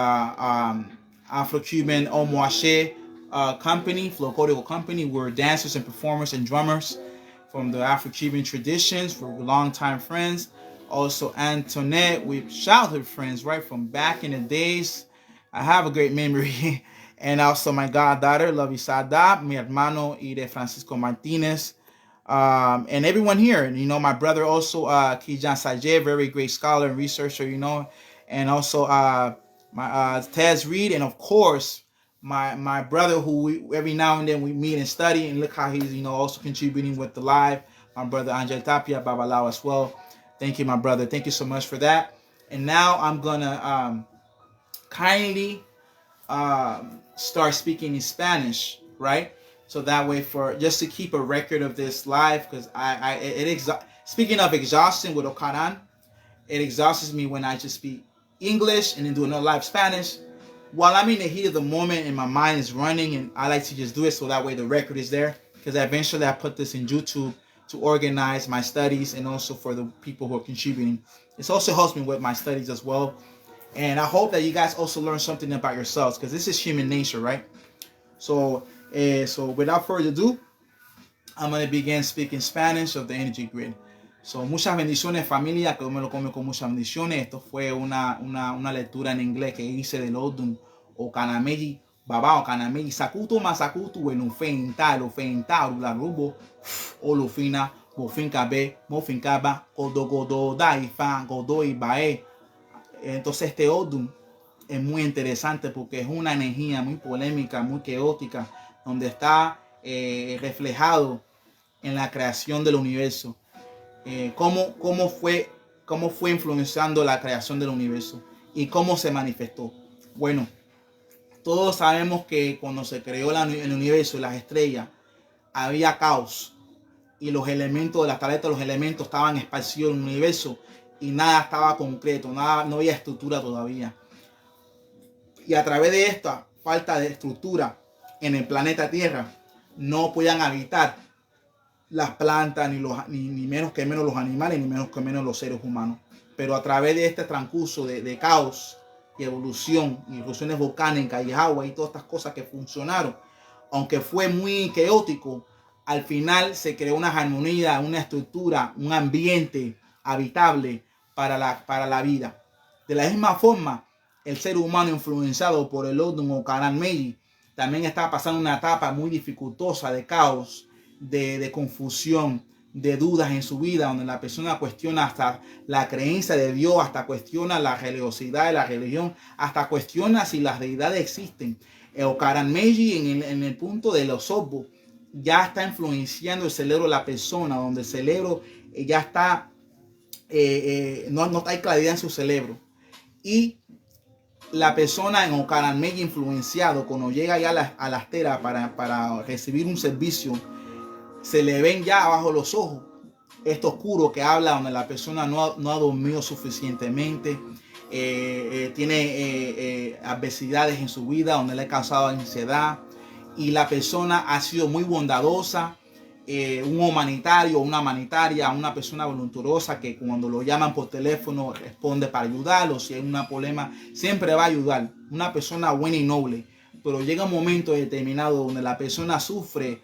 Afro-Cuban Omoache, company, Folklorical company. We're dancers and performers and drummers from the Afro-Cuban traditions. We're longtime friends. Also, Antoinette, we're childhood friends, right, from back in the days. I have a great memory. And also my goddaughter, Lovey Sada, mi hermano y de Francisco Martinez. And everyone here, you know, my brother also, Kijan Sajeh, very great scholar and researcher, you know, and also my Tez Reed, and of course my brother, who every now and then we meet and study, and look how he's, you know, also contributing with the live. My brother Angel Tapia Babalao as well. Thank you, my brother. Thank you so much for that. And now I'm gonna kindly start speaking in Spanish, right? So that way, for just to keep a record of this live, because speaking of exhaustion with Okanran, it exhausts me when I just speak English and then do another live Spanish while I'm in the heat of the moment and my mind is running, and I like to just do it so that way the record is there, because eventually I put this in YouTube to organize my studies and also for the people who are contributing. It also helps me with my studies as well. And I hope that you guys also learn something about yourselves, because this is human nature, right? So without further ado, I'm going to begin speaking Spanish of the energy grid. So, muchas bendiciones, familia, que me lo come con muchas bendiciones. Esto fue una lectura en inglés que hice del Odun Okanameji, Baba Okanameji, Sakuto Masakutu, Wenufenta, Lufenta, Ularubo, Olufina, Mofinkabe, Mofinkaba, Godo, Daifa, Godo y Bae. Entonces, este Odun es muy interesante porque es una energía muy polémica, muy caótica, donde está reflejado en la creación del universo. Cómo fue influenciando la creación del universo y cómo se manifestó. Bueno, todos sabemos que cuando se creó el universo y las estrellas, había caos y los elementos de las tabletas, los elementos estaban esparcidos en el universo y nada estaba concreto, no había estructura todavía. Y a través de esta falta de estructura en el planeta Tierra, no podían habitar las plantas, ni menos que menos los animales, ni menos que menos los seres humanos. Pero a través de este transcurso de caos y evolución, y erupciones volcánicas y agua y todas estas cosas que funcionaron, aunque fue muy caótico, al final se creó una armonía, una estructura, un ambiente habitable para la vida. De la misma forma, el ser humano, influenciado por el Odun Okanran Melli, también está pasando una etapa muy dificultosa de caos, de confusión, de dudas en su vida, donde la persona cuestiona hasta la creencia de Dios, hasta cuestiona la religiosidad de la religión, hasta cuestiona si las deidades existen. El Okanran Melli, en el punto de los obos, ya está influenciando el cerebro de la persona, donde el cerebro ya está, no hay claridad en su cerebro. Y la persona en Okanran Melli influenciado, cuando llega ya a las teras para recibir un servicio, se le ven ya abajo los ojos esto oscuro que habla donde la persona no ha dormido suficientemente, tiene adversidades en su vida donde le ha causado ansiedad, y la persona ha sido muy bondadosa, un humanitario, una humanitaria, una persona voluntariosa que cuando lo llaman por teléfono responde para ayudarlo. Si hay un problema siempre va a ayudar, una persona buena y noble. Pero llega un momento determinado donde la persona sufre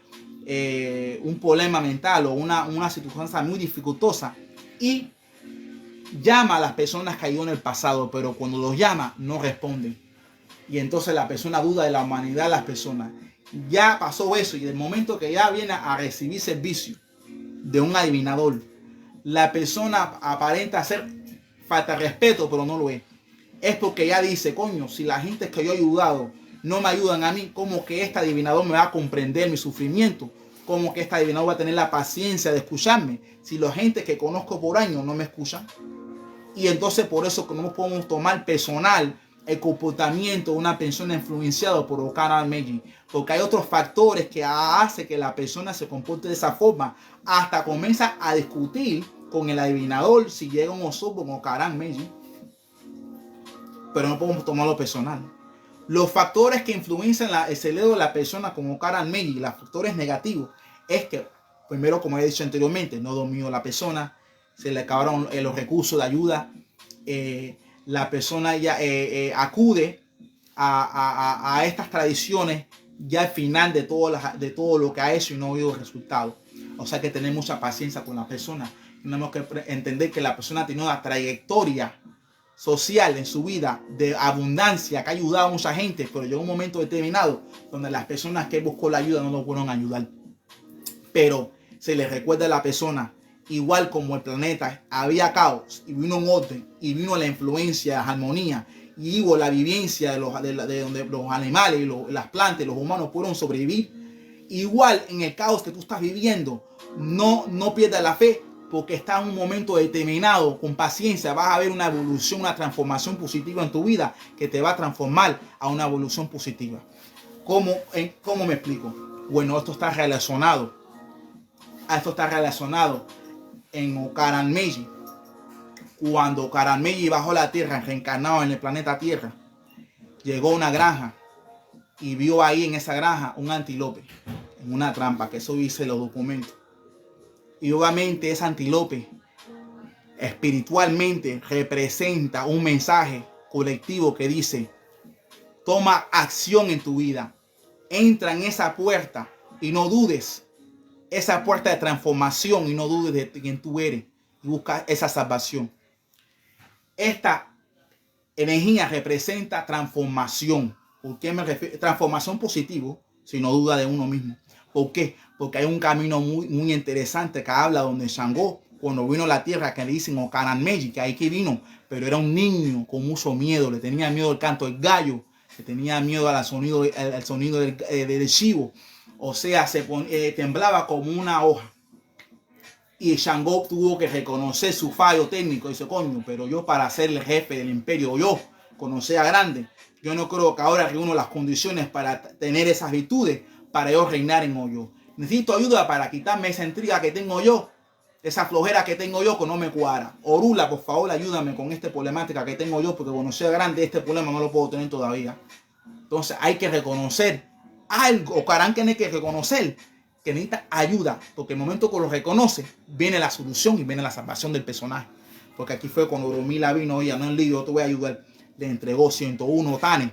un problema mental o una circunstancia muy dificultosa y llama a las personas que ayudó en el pasado, pero cuando los llama no responden, y entonces la persona duda de la humanidad de las personas. Ya pasó eso, y del momento que ya viene a recibir servicio de un adivinador, la persona aparenta ser falta de respeto, pero no lo es. Es porque ya dice, coño, si la gente que yo he ayudado no me ayudan a mí, ¿cómo que este adivinador me va a comprender mi sufrimiento? ¿Cómo que este adivinador va a tener la paciencia de escucharme si la gente que conozco por años no me escucha? Y entonces por eso que no podemos tomar personal el comportamiento de una persona influenciada por Okanran Melli, porque hay otros factores que hacen que la persona se comporte de esa forma, hasta comienza a discutir con el adivinador si llega un oso con Okanran Melli. Pero no podemos tomarlo personal. Los factores que influencian el cerebro de la persona como Okanran Melli, los factores negativos, es que, primero, como he dicho anteriormente, no durmió la persona, se le acabaron los recursos de ayuda, la persona ya acude a estas tradiciones ya al final de todo lo que ha hecho y no ha habido resultado. O sea que tener mucha paciencia con la persona. Tenemos que entender que la persona tiene una trayectoria social en su vida de abundancia que ha ayudado a mucha gente, pero llegó un momento determinado donde las personas que buscó la ayuda no lo pudieron ayudar. Pero se le recuerda a la persona, igual como el planeta había caos y vino un orden y vino la influencia, la armonía y hubo la vivencia de donde los animales y las plantas y los humanos pudieron sobrevivir. Igual en el caos que tú estás viviendo, no pierdas la fe, porque estás en un momento determinado. Con paciencia vas a ver una evolución, una transformación positiva en tu vida que te va a transformar a una evolución positiva. ¿Cómo me explico? Bueno, esto está relacionado en Okanran Melli. Cuando Okanran Melli bajó a la tierra, reencarnado en el planeta Tierra, llegó a una granja y vio ahí en esa granja un antílope en una trampa, que eso dice los documentos. Y obviamente ese antílope espiritualmente representa un mensaje colectivo que dice: toma acción en tu vida, entra en esa puerta y no dudes, esa puerta de transformación, y no dudes de quién tú eres y busca esa salvación. Esta energía representa transformación. ¿Por qué me refiero? Transformación positiva, si no duda de uno mismo. ¿Por qué? Porque hay un camino muy interesante que habla donde Shango, cuando vino a la tierra, que le dicen Okanran Melli, que ahí que vino, pero era un niño con mucho miedo, le tenía miedo al canto del gallo, le tenía miedo al sonido del chivo, o sea, temblaba como una hoja. Y Shango tuvo que reconocer su fallo técnico. Dice: coño, pero yo, para ser el jefe del imperio, yo, conocer a grande, yo no creo que ahora reúno las condiciones para tener esas virtudes, para yo reinar en Hoyo. Necesito ayuda para quitarme esa intriga que tengo yo, esa flojera que tengo yo que no me cuadra. Orula, por favor, ayúdame con esta problemática que tengo yo, porque conocer a grande este problema no lo puedo tener todavía. Entonces hay que reconocer algo. Okanran tiene que reconocer que necesita ayuda, porque el momento que lo reconoce, viene la solución y viene la salvación del personaje. Porque aquí fue cuando Romila vino: oye, no es lío, yo te voy a ayudar. Le entregó 101 tanes.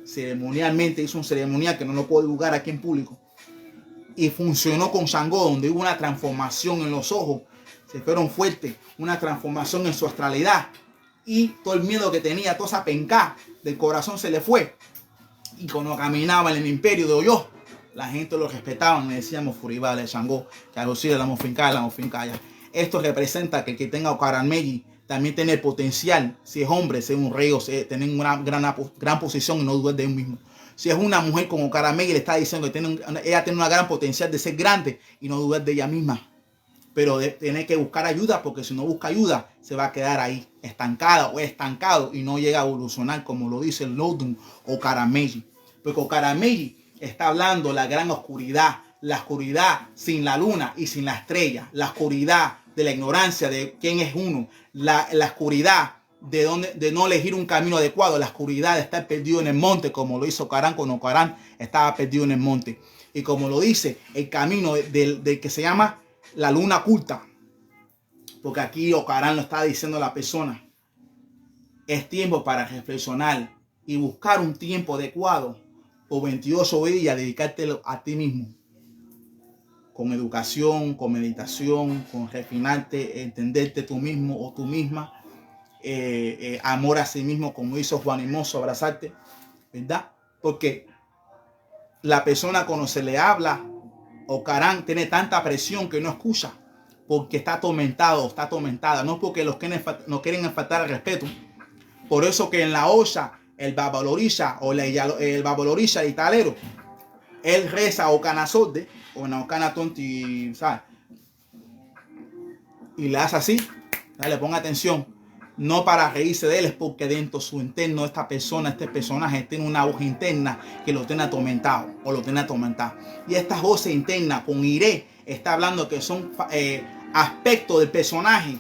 Ceremonialmente hizo un ceremonial que no lo puedo divulgar aquí en público. Y funcionó con Shango, donde hubo una transformación en los ojos. Se fueron fuertes, una transformación en su astralidad. Y todo el miedo que tenía, toda esa penca del corazón se le fue. Y cuando caminaba en el imperio de Hoyo, la gente lo respetaba, le decíamos Furibale, Shango, que algo sí, la mofincaya. Esto representa que el que tenga Okanran Melli también tiene el potencial, si es hombre, ser un rey, o tener una gran posición y no dudar de él mismo. Si es una mujer como Okanran Melli, le está diciendo que ella tiene una gran potencial de ser grande y no dudar de ella misma. Pero tiene que buscar ayuda, porque si no busca ayuda, se va a quedar ahí estancada o estancado y no llega a evolucionar, como lo dice el Lodun Okanran Melli. Porque Okanran Melli está hablando la gran oscuridad, la oscuridad sin la luna y sin la estrella, la oscuridad de la ignorancia de quién es uno, la oscuridad de no elegir un camino adecuado, la oscuridad de estar perdido en el monte, como lo hizo Okanran cuando Okanran estaba perdido en el monte. Y como lo dice, el camino del que se llama la luna oculta, porque aquí Okanran lo está diciendo a la persona: es tiempo para reflexionar y buscar un tiempo adecuado por 28 días, dedicártelo a ti mismo, con educación, con meditación, con refinarte, entenderte tú mismo o tú misma, amor a sí mismo, como hizo Juan Hermoso, abrazarte, ¿verdad? Porque la persona, cuando se le habla, Okanran tiene tanta presión que no escucha, porque está atormentado, está atormentada, no porque no quieren faltar al respeto. Por eso que en la olla, el babalorisha o el babalorisha italero, él reza Okanazode o en Okanatonti, ¿sabes? Y le hace así, dale, ponga atención. No para reírse de él, es porque dentro de su interno esta persona, este personaje tiene una voz interna que lo tiene atormentado o lo tiene atormentado. Y estas voces internas con iré está hablando que son aspectos del personaje,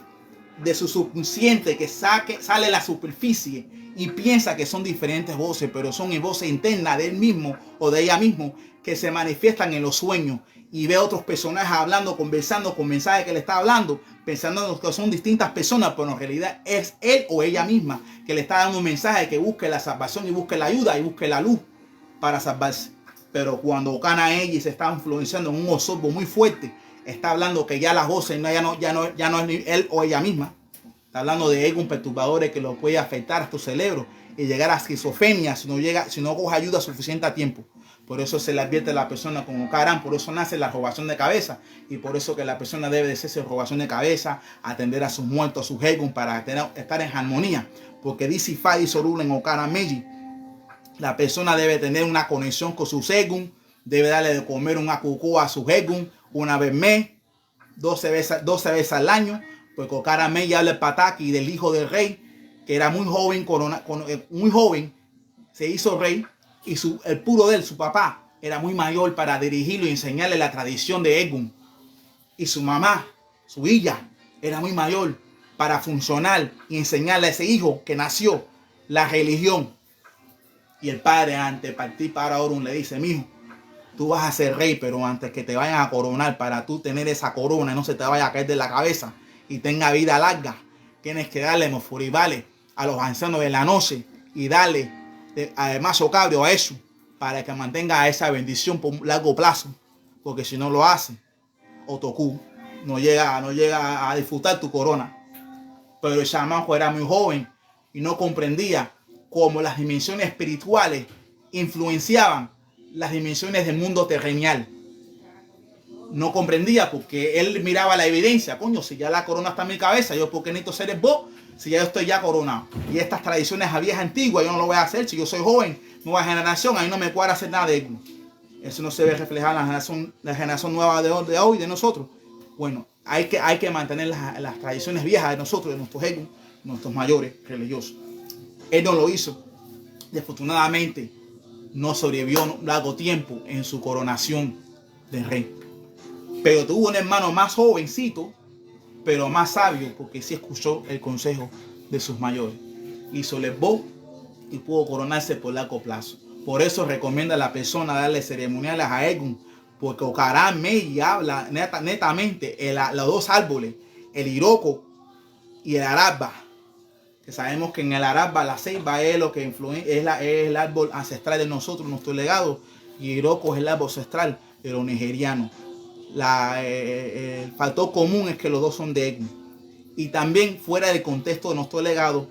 de su subconsciente, que sale a la superficie y piensa que son diferentes voces, pero son voces internas de él mismo o de ella mismo que se manifiestan en los sueños, y ve a otros personajes hablando, conversando con mensajes que le está hablando, pensando que son distintas personas, pero en realidad es él o ella misma que le está dando un mensaje de que busque la salvación y busque la ayuda y busque la luz para salvarse. Pero cuando Okanran ella se está influenciando en un osorbo muy fuerte, está hablando que ya las voces ya no es él o ella misma. Está hablando de algún perturbadores que lo puede afectar a tu cerebro y llegar a esquizofrenia si no coge ayuda suficiente a tiempo. Por eso se le advierte a la persona con Okanran, por eso nace la robación de cabeza y por eso que la persona debe de hacerse robación de cabeza, atender a sus muertos, a sus hegun para estar en armonía. Porque dice Fadi Sorul en Okanran Melli, la persona debe tener una conexión con su hegun, debe darle de comer un acucú a su hegun una vez mes, 12 veces al año, porque Okanran Melli habla el pataki del hijo del rey, que era muy joven, muy joven, se hizo rey, y el puro de él, su papá, era muy mayor para dirigirlo y enseñarle la tradición de Egun. Y su mamá, su hija, era muy mayor para funcionar y enseñarle a ese hijo que nació la religión. Y el padre, antes de partir para Orun, le dice: mijo, tú vas a ser rey, pero antes que te vayan a coronar, para tú tener esa corona y no se te vaya a caer de la cabeza y tenga vida larga, tienes que darle mofuribales a los ancianos de la noche y darle además cabrio a eso para que mantenga esa bendición por un largo plazo, porque si no lo hace, Otoku no llega a disfrutar tu corona. Pero el chamán era muy joven y no comprendía cómo las dimensiones espirituales influenciaban las dimensiones del mundo terrenal. No comprendía porque él miraba la evidencia. Coño, si ya la corona está en mi cabeza, yo por qué necesito ser el vos si ya yo estoy ya coronado. Y estas tradiciones viejas antiguas yo no lo voy a hacer. Si yo soy joven, nueva generación, a mí no me cuadra hacer nada de eso. Eso no se ve reflejado en la generación nueva de hoy, de nosotros. Bueno, hay que mantener las tradiciones viejas de nosotros, de nuestros egos, nuestros mayores religiosos. Él no lo hizo. Desafortunadamente, no sobrevivió un largo tiempo en su coronación de rey. Pero tuvo un hermano más jovencito, pero más sabio, porque sí escuchó el consejo de sus mayores. Hizo el bo y pudo coronarse por largo plazo. Por eso recomienda a la persona darle ceremoniales a Egun, porque Okanran Melli habla netamente los dos árboles, el Iroko y el Araba. Que sabemos que en el Araba la ceiba es lo que es el árbol ancestral de nosotros, nuestro legado, y Iroko es el árbol ancestral de los nigerianos. El factor común es que los dos son de Egun. Y también fuera del contexto de nuestro legado,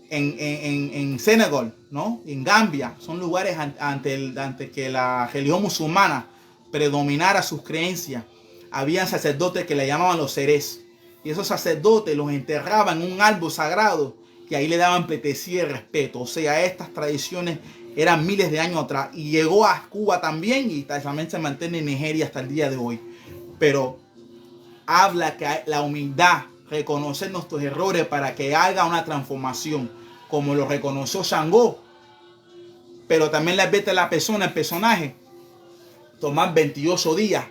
en Senegal, ¿no? En Gambia, son lugares antes que la religión musulmana predominara sus creencias. Habían sacerdotes que le llamaban los serés. Y esos sacerdotes los enterraban en un árbol sagrado y ahí le daban pleitesía y respeto. O sea, estas tradiciones eran miles de años atrás. Y llegó a Cuba también y también se mantiene en Nigeria hasta el día de hoy. Pero habla que la humildad, reconocer nuestros errores para que haga una transformación, como lo reconoció Shango. Pero también le advierte a la persona, el personaje, tomar 28 días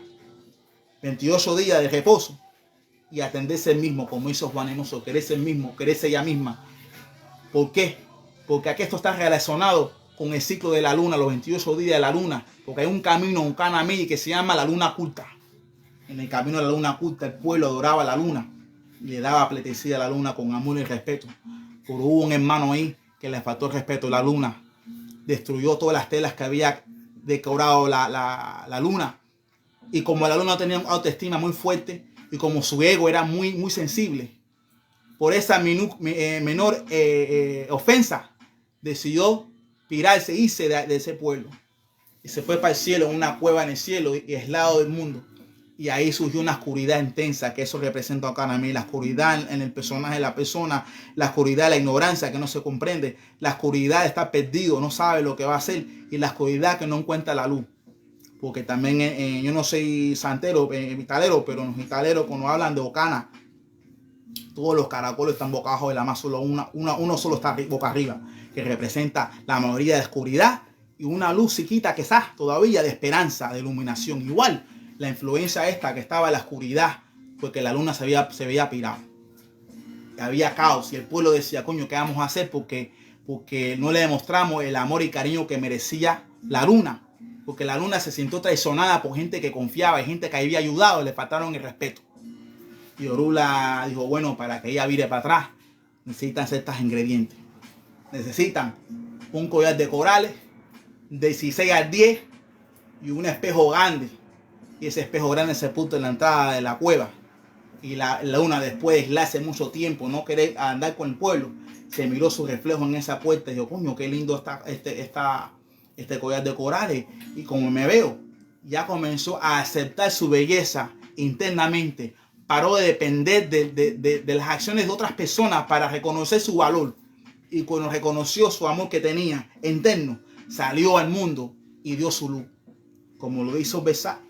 de reposo y atenderse el mismo, como hizo Juan Enoso, quererse el mismo, quererse ella misma. ¿Por qué? Porque aquí esto está relacionado con el ciclo de la luna, los 28 días de la luna, porque hay un camino, un canamí que se llama la luna oculta. En el camino de la luna oculta el pueblo adoraba a la luna y le daba pleitesía a la luna con amor y respeto. Pero hubo un hermano ahí que le faltó el respeto a la luna, destruyó todas las telas que había decorado la luna, y como la luna tenía una autoestima muy fuerte y como su ego era muy sensible, por esa menor ofensa decidió pirarse, irse de ese pueblo y se fue para el cielo, en una cueva en el cielo y aislado del mundo. Y ahí surgió una oscuridad intensa, que eso representa a Okanran, la oscuridad en el personaje de la persona, la oscuridad de la ignorancia que no se comprende, la oscuridad de estar perdido, no sabe lo que va a hacer, y la oscuridad que no encuentra la luz. Porque también yo no soy santero, vitalero, pero los vitaleros cuando hablan de Okanran, todos los caracoles están boca abajo de la más, solo uno solo está boca arriba, que representa la mayoría de oscuridad, y una luz chiquita quizás todavía de esperanza, de iluminación. Igual la influencia esta que estaba en la oscuridad, porque la luna se veía pirado. Había caos y el pueblo decía, coño, ¿qué vamos a hacer? Porque no le demostramos el amor y cariño que merecía la luna. Porque la luna se sintió traicionada por gente que confiaba y gente que había ayudado, le faltaron el respeto. Y Orula dijo, bueno, para que ella vire para atrás, necesitan ciertos ingredientes. Necesitan un collar de corales, de 16 al 10, y un espejo grande. Y ese espejo grande se puso en la entrada de la cueva. Y la luna, después de hace mucho tiempo no querer andar con el pueblo, se miró su reflejo en esa puerta y dijo, coño, qué lindo está este collar de corales. Y como me veo, ya comenzó a aceptar su belleza internamente. Paró de depender de las acciones de otras personas para reconocer su valor. Y cuando reconoció su amor que tenía interno, salió al mundo y dio su luz. Como lo hizo Besar.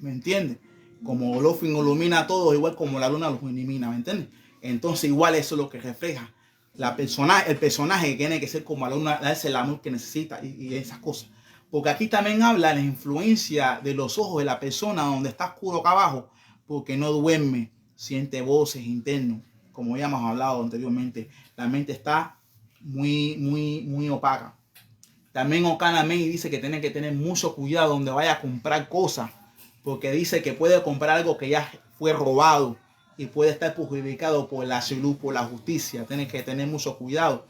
¿Me entiendes? Como Olofin ilumina a todos, igual como la luna los ilumina, ¿me entiendes? Entonces igual eso es lo que refleja el personaje que tiene que ser como la luna, darse el amor que necesita y esas cosas. Porque aquí también habla de la influencia de los ojos de la persona donde está oscuro acá abajo, porque no duerme, siente voces internos, como ya hemos hablado anteriormente. La mente está muy opaca. También Okanran dice que tiene que tener mucho cuidado donde vaya a comprar cosas, porque dice que puede comprar algo que ya fue robado y puede estar perjudicado por la salud, por la justicia. Tiene que tener mucho cuidado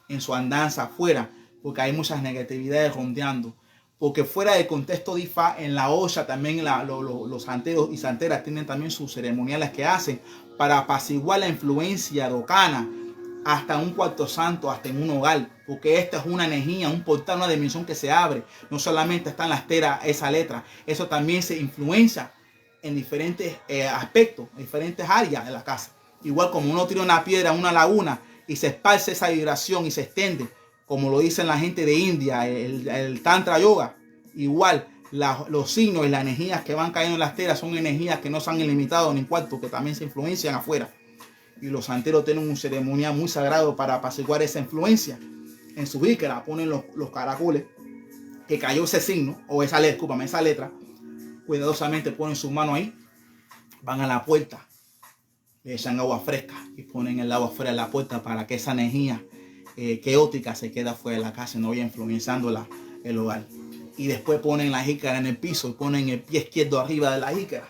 en su andanza afuera, porque hay muchas negatividades rondeando. Porque fuera del contexto de Ifa, en la olla también los santeros y santeras tienen también sus ceremoniales que hacen para apaciguar la influencia de Okana hasta un cuarto santo, hasta en un hogar, porque esta es una energía, un portal, una dimensión que se abre. No solamente está en la estera esa letra, eso también se influencia en diferentes aspectos, en diferentes áreas de la casa. Igual como uno tira una piedra a una laguna y se esparce esa vibración y se extiende, como lo dicen la gente de India, el Tantra Yoga, igual los signos y las energías que van cayendo en las teras son energías que no se han ilimitado ni cuarto, que también se influencian afuera. Y los santeros tienen un ceremonial muy sagrado para apaciguar esa influencia. En su jícara ponen los caracoles que cayó ese signo, o esa letra. Cuidadosamente ponen su mano ahí, van a la puerta, le echan agua fresca y ponen el agua fuera de la puerta para que esa energía caótica se quede fuera de la casa y no vaya influenciando el hogar. Y después ponen la jícara en el piso y ponen el pie izquierdo arriba de la jícara,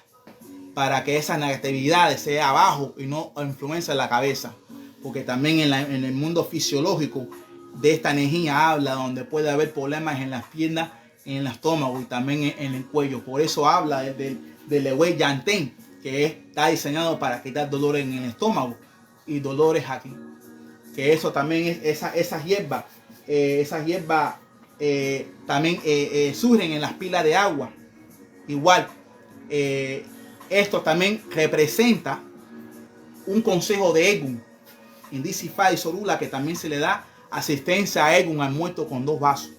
para que esa negatividad sea abajo y no influencia en la cabeza. Porque también en el mundo fisiológico de esta energía habla donde puede haber problemas en las piernas, en el estómago y también en el cuello. Por eso habla del Lewey Yantén, que está diseñado para quitar dolores en el estómago y dolores aquí. Que eso también es esas hierbas también surgen en las pilas de agua. Igual, esto también representa un consejo de Egun, Indisi Fa y Sorula, que también se le da asistencia a Egun al muerto con dos vasos.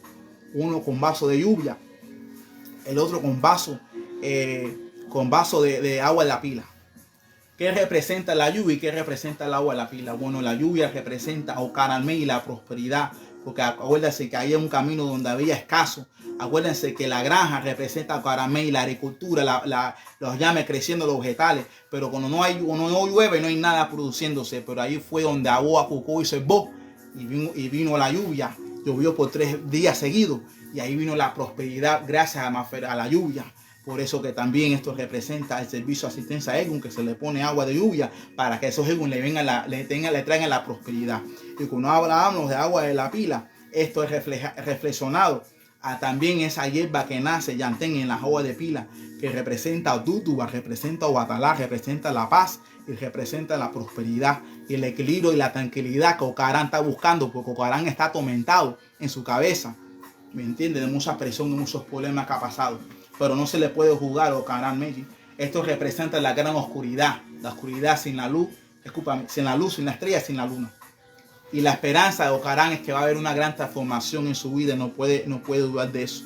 Uno con vaso de lluvia, el otro con vaso de agua de la pila. ¿Qué representa la lluvia y qué representa el agua de la pila? Bueno, la lluvia representa Okanran y la prosperidad, porque acuérdense que había un camino donde había escaso. Acuérdense que la granja representa Okanran y la agricultura, los llames creciendo los vegetales, pero cuando no llueve no hay nada produciéndose, pero ahí fue donde Aboa Cucó y Sebó y vino la lluvia, llovió por 3 días seguidos y ahí vino la prosperidad gracias a la lluvia. Por eso que también esto representa el servicio de asistencia a Egun, que se le pone agua de lluvia para que esos Egun le traigan la prosperidad. Y cuando hablamos de agua de la pila, esto es reflexionado a también esa hierba que nace Yantén en la agua de pila, que representa Otutuba, representa Obatalá, representa la paz y representa la prosperidad y el equilibrio y la tranquilidad que Okanran está buscando, porque Okanran está atormentado en su cabeza, ¿me entiendes? De mucha presión, de muchos problemas que ha pasado. Pero no se le puede juzgar a Okanran Meiji. Esto representa la gran oscuridad, la oscuridad sin la luz, sin la luz, sin la estrella, sin la luna. Y la esperanza de Okanran es que va a haber una gran transformación en su vida, no puede dudar de eso.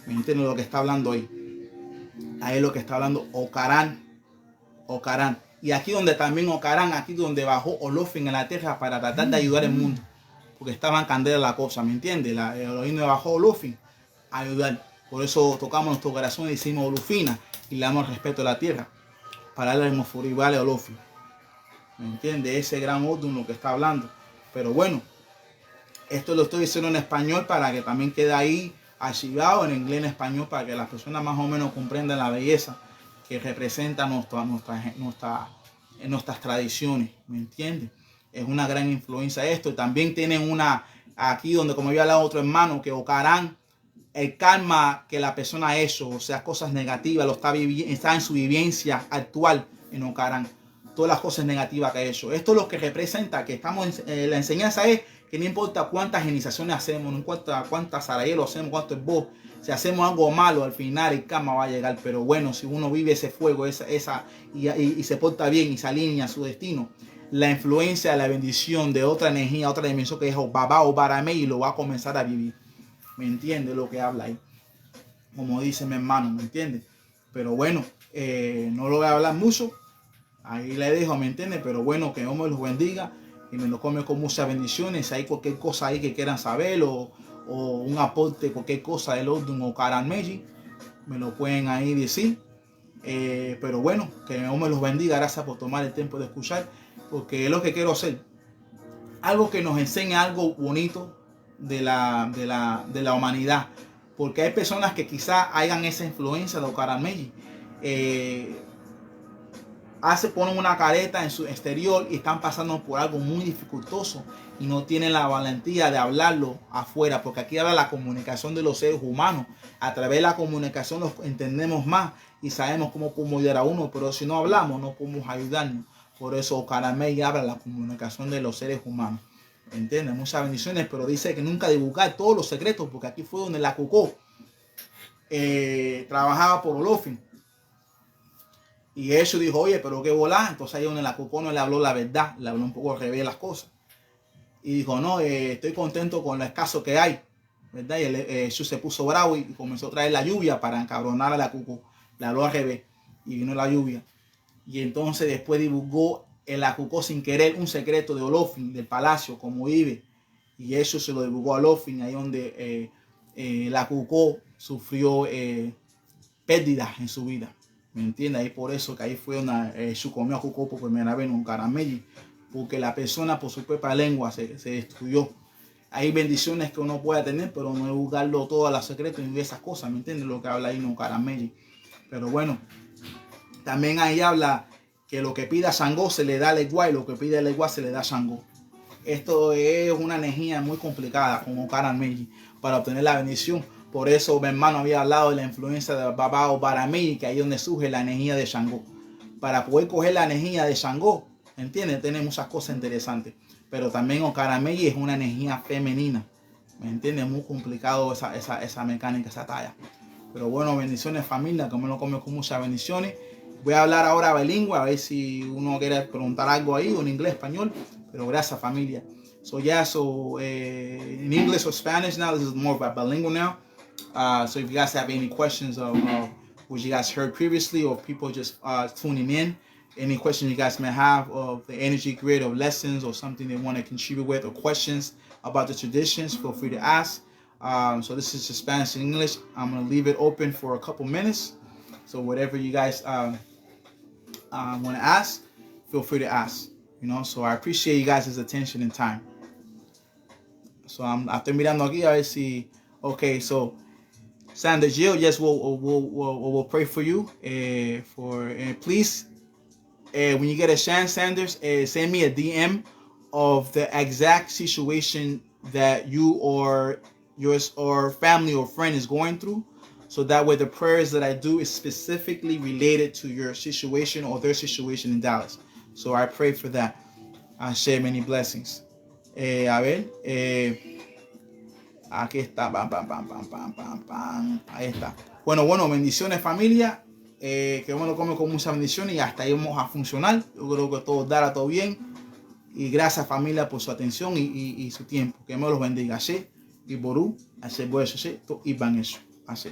¿Me entiendes lo que está hablando ahí? Ahí es lo que está hablando Okanran. Y aquí donde también Okanran, aquí donde bajó Olofin en la tierra para tratar de ayudar al mundo. Porque estaba en candela la cosa, ¿me entiendes? El Elohim bajó Olofin a ayudar. Por eso tocamos nuestro corazón y decimos Olufina y le damos respeto a la tierra para darle Mofuribale a Olofin. ¿Me entiende? Ese gran orden lo que está hablando. Pero bueno, esto lo estoy diciendo en español para que también quede ahí archivado en inglés, en español, para que las personas más o menos comprendan la belleza que representa nuestras tradiciones. ¿Me entiende? Es una gran influencia esto. Y también tienen aquí donde, como había hablado otro hermano, que Okanran el karma que la persona ha hecho, o sea, cosas negativas, lo está en su vivencia actual en Okanran. Todas las cosas negativas que ha hecho. Esto es lo que representa que estamos la enseñanza es que no importa cuántas iniciaciones hacemos, no importa cuántas Sarajevo hacemos, cuánto es vos, si hacemos algo malo, al final el karma va a llegar. Pero bueno, si uno vive ese fuego y se porta bien y se alinea a su destino, la influencia, la bendición de otra energía, otra dimensión que es Baba o Baramei, lo va a comenzar a vivir. ¿Me entiende lo que habla ahí? Como dice mi hermano, ¿me entiende? Pero bueno, no lo voy a hablar mucho. Ahí le dejo, ¿me entiende? Pero bueno, que Dios me los bendiga y me lo come con muchas bendiciones. Si hay cualquier cosa ahí que quieran saber o un aporte, cualquier cosa del orden o Okanran Melli, me lo pueden ahí decir. Pero bueno, que Dios me los bendiga. Gracias por tomar el tiempo de escuchar, porque es lo que quiero hacer. Algo que nos enseñe algo bonito de la humanidad. Porque hay personas que quizás hayan esa influencia de Okanran Melli. Ponen una careta en su exterior y están pasando por algo muy dificultoso y no tienen la valentía de hablarlo afuera, porque aquí habla la comunicación de los seres humanos. A través de la comunicación los entendemos más y sabemos cómo podemos ayudar a uno, pero si no hablamos no podemos ayudarnos. Por eso Okanran Melli habla la comunicación de los seres humanos. ¿Entienden? Muchas bendiciones, pero dice que nunca divulgar todos los secretos, porque aquí fue donde la Cucó trabajaba por Olofin. Y eso dijo, oye, pero qué volá. Entonces ahí donde la Cucó no le habló la verdad, le habló un poco al revés de las cosas. Y dijo, no, estoy contento con lo escaso que hay, ¿verdad? Y Jesús se puso bravo y comenzó a traer la lluvia para encabronar a la Cucó. Le habló al revés y vino la lluvia. Y entonces después divulgó en la Cucó sin querer un secreto de Olofin, del palacio, como vive. Y eso se lo divulgó a Olofin, ahí donde la Cucó sufrió pérdidas en su vida. ¿Me entiendes? Ahí por eso que ahí fue donde su comió a Cucó por primera vez en Okanran Melli, porque la persona por su propia lengua se destruyó. Hay bendiciones que uno puede tener, pero no divulgarlo todo a los secretos y esas cosas, ¿me entiendes? Lo que habla ahí en Okanran Melli. Pero bueno, también ahí habla que lo que pida Shango se le da al Egua y lo que pide el Egua se le da a Shango. Esto es una energía muy complicada con Okanran Melli para obtener la bendición. Por eso mi hermano había hablado de la influencia de Baba o Baramei, que ahí es donde surge la energía de Shango. Para poder coger la energía de Shango, ¿entiendes? Tiene muchas cosas interesantes. Pero también Okanran Melli es una energía femenina. ¿Me entiendes? Muy complicado esa mecánica, esa talla. Pero bueno, bendiciones familia, que me lo come con muchas bendiciones. Voy a hablar ahora bilingüe, a ver si uno quiere preguntar algo ahí, o en inglés, español. Pero gracias familia. So yeah, in English or Spanish now, this is more bilingual now. So if you guys have any questions of what you guys heard previously, or people just tuning in, any questions you guys may have of the energy grid or lessons or something they want to contribute with, or questions about the traditions, feel free to ask. So this is just Spanish and English. I'm going to leave it open for a couple minutes. So whatever you guys want to ask, feel free to ask. You know, so I appreciate you guys' attention and time. So estoy mirando aquí a ver si. Okay, so Sandra Jill, yes, we'll pray for you. Please, when you get a chance, Sanders, send me a DM of the exact situation that you or yours or family or friend is going through, so that way the prayers that I do is specifically related to your situation or their situation in Dallas. So I pray for that. I share many blessings. A ver, aquí está, ahí está. Bueno, bendiciones familia, que bueno come con muchas bendiciones y hasta ahí vamos a funcionar. Yo creo que todo dará todo bien y gracias familia por su atención y su tiempo. Que me los bendiga. Así y Ború, así voy a hacer y van eso. Así.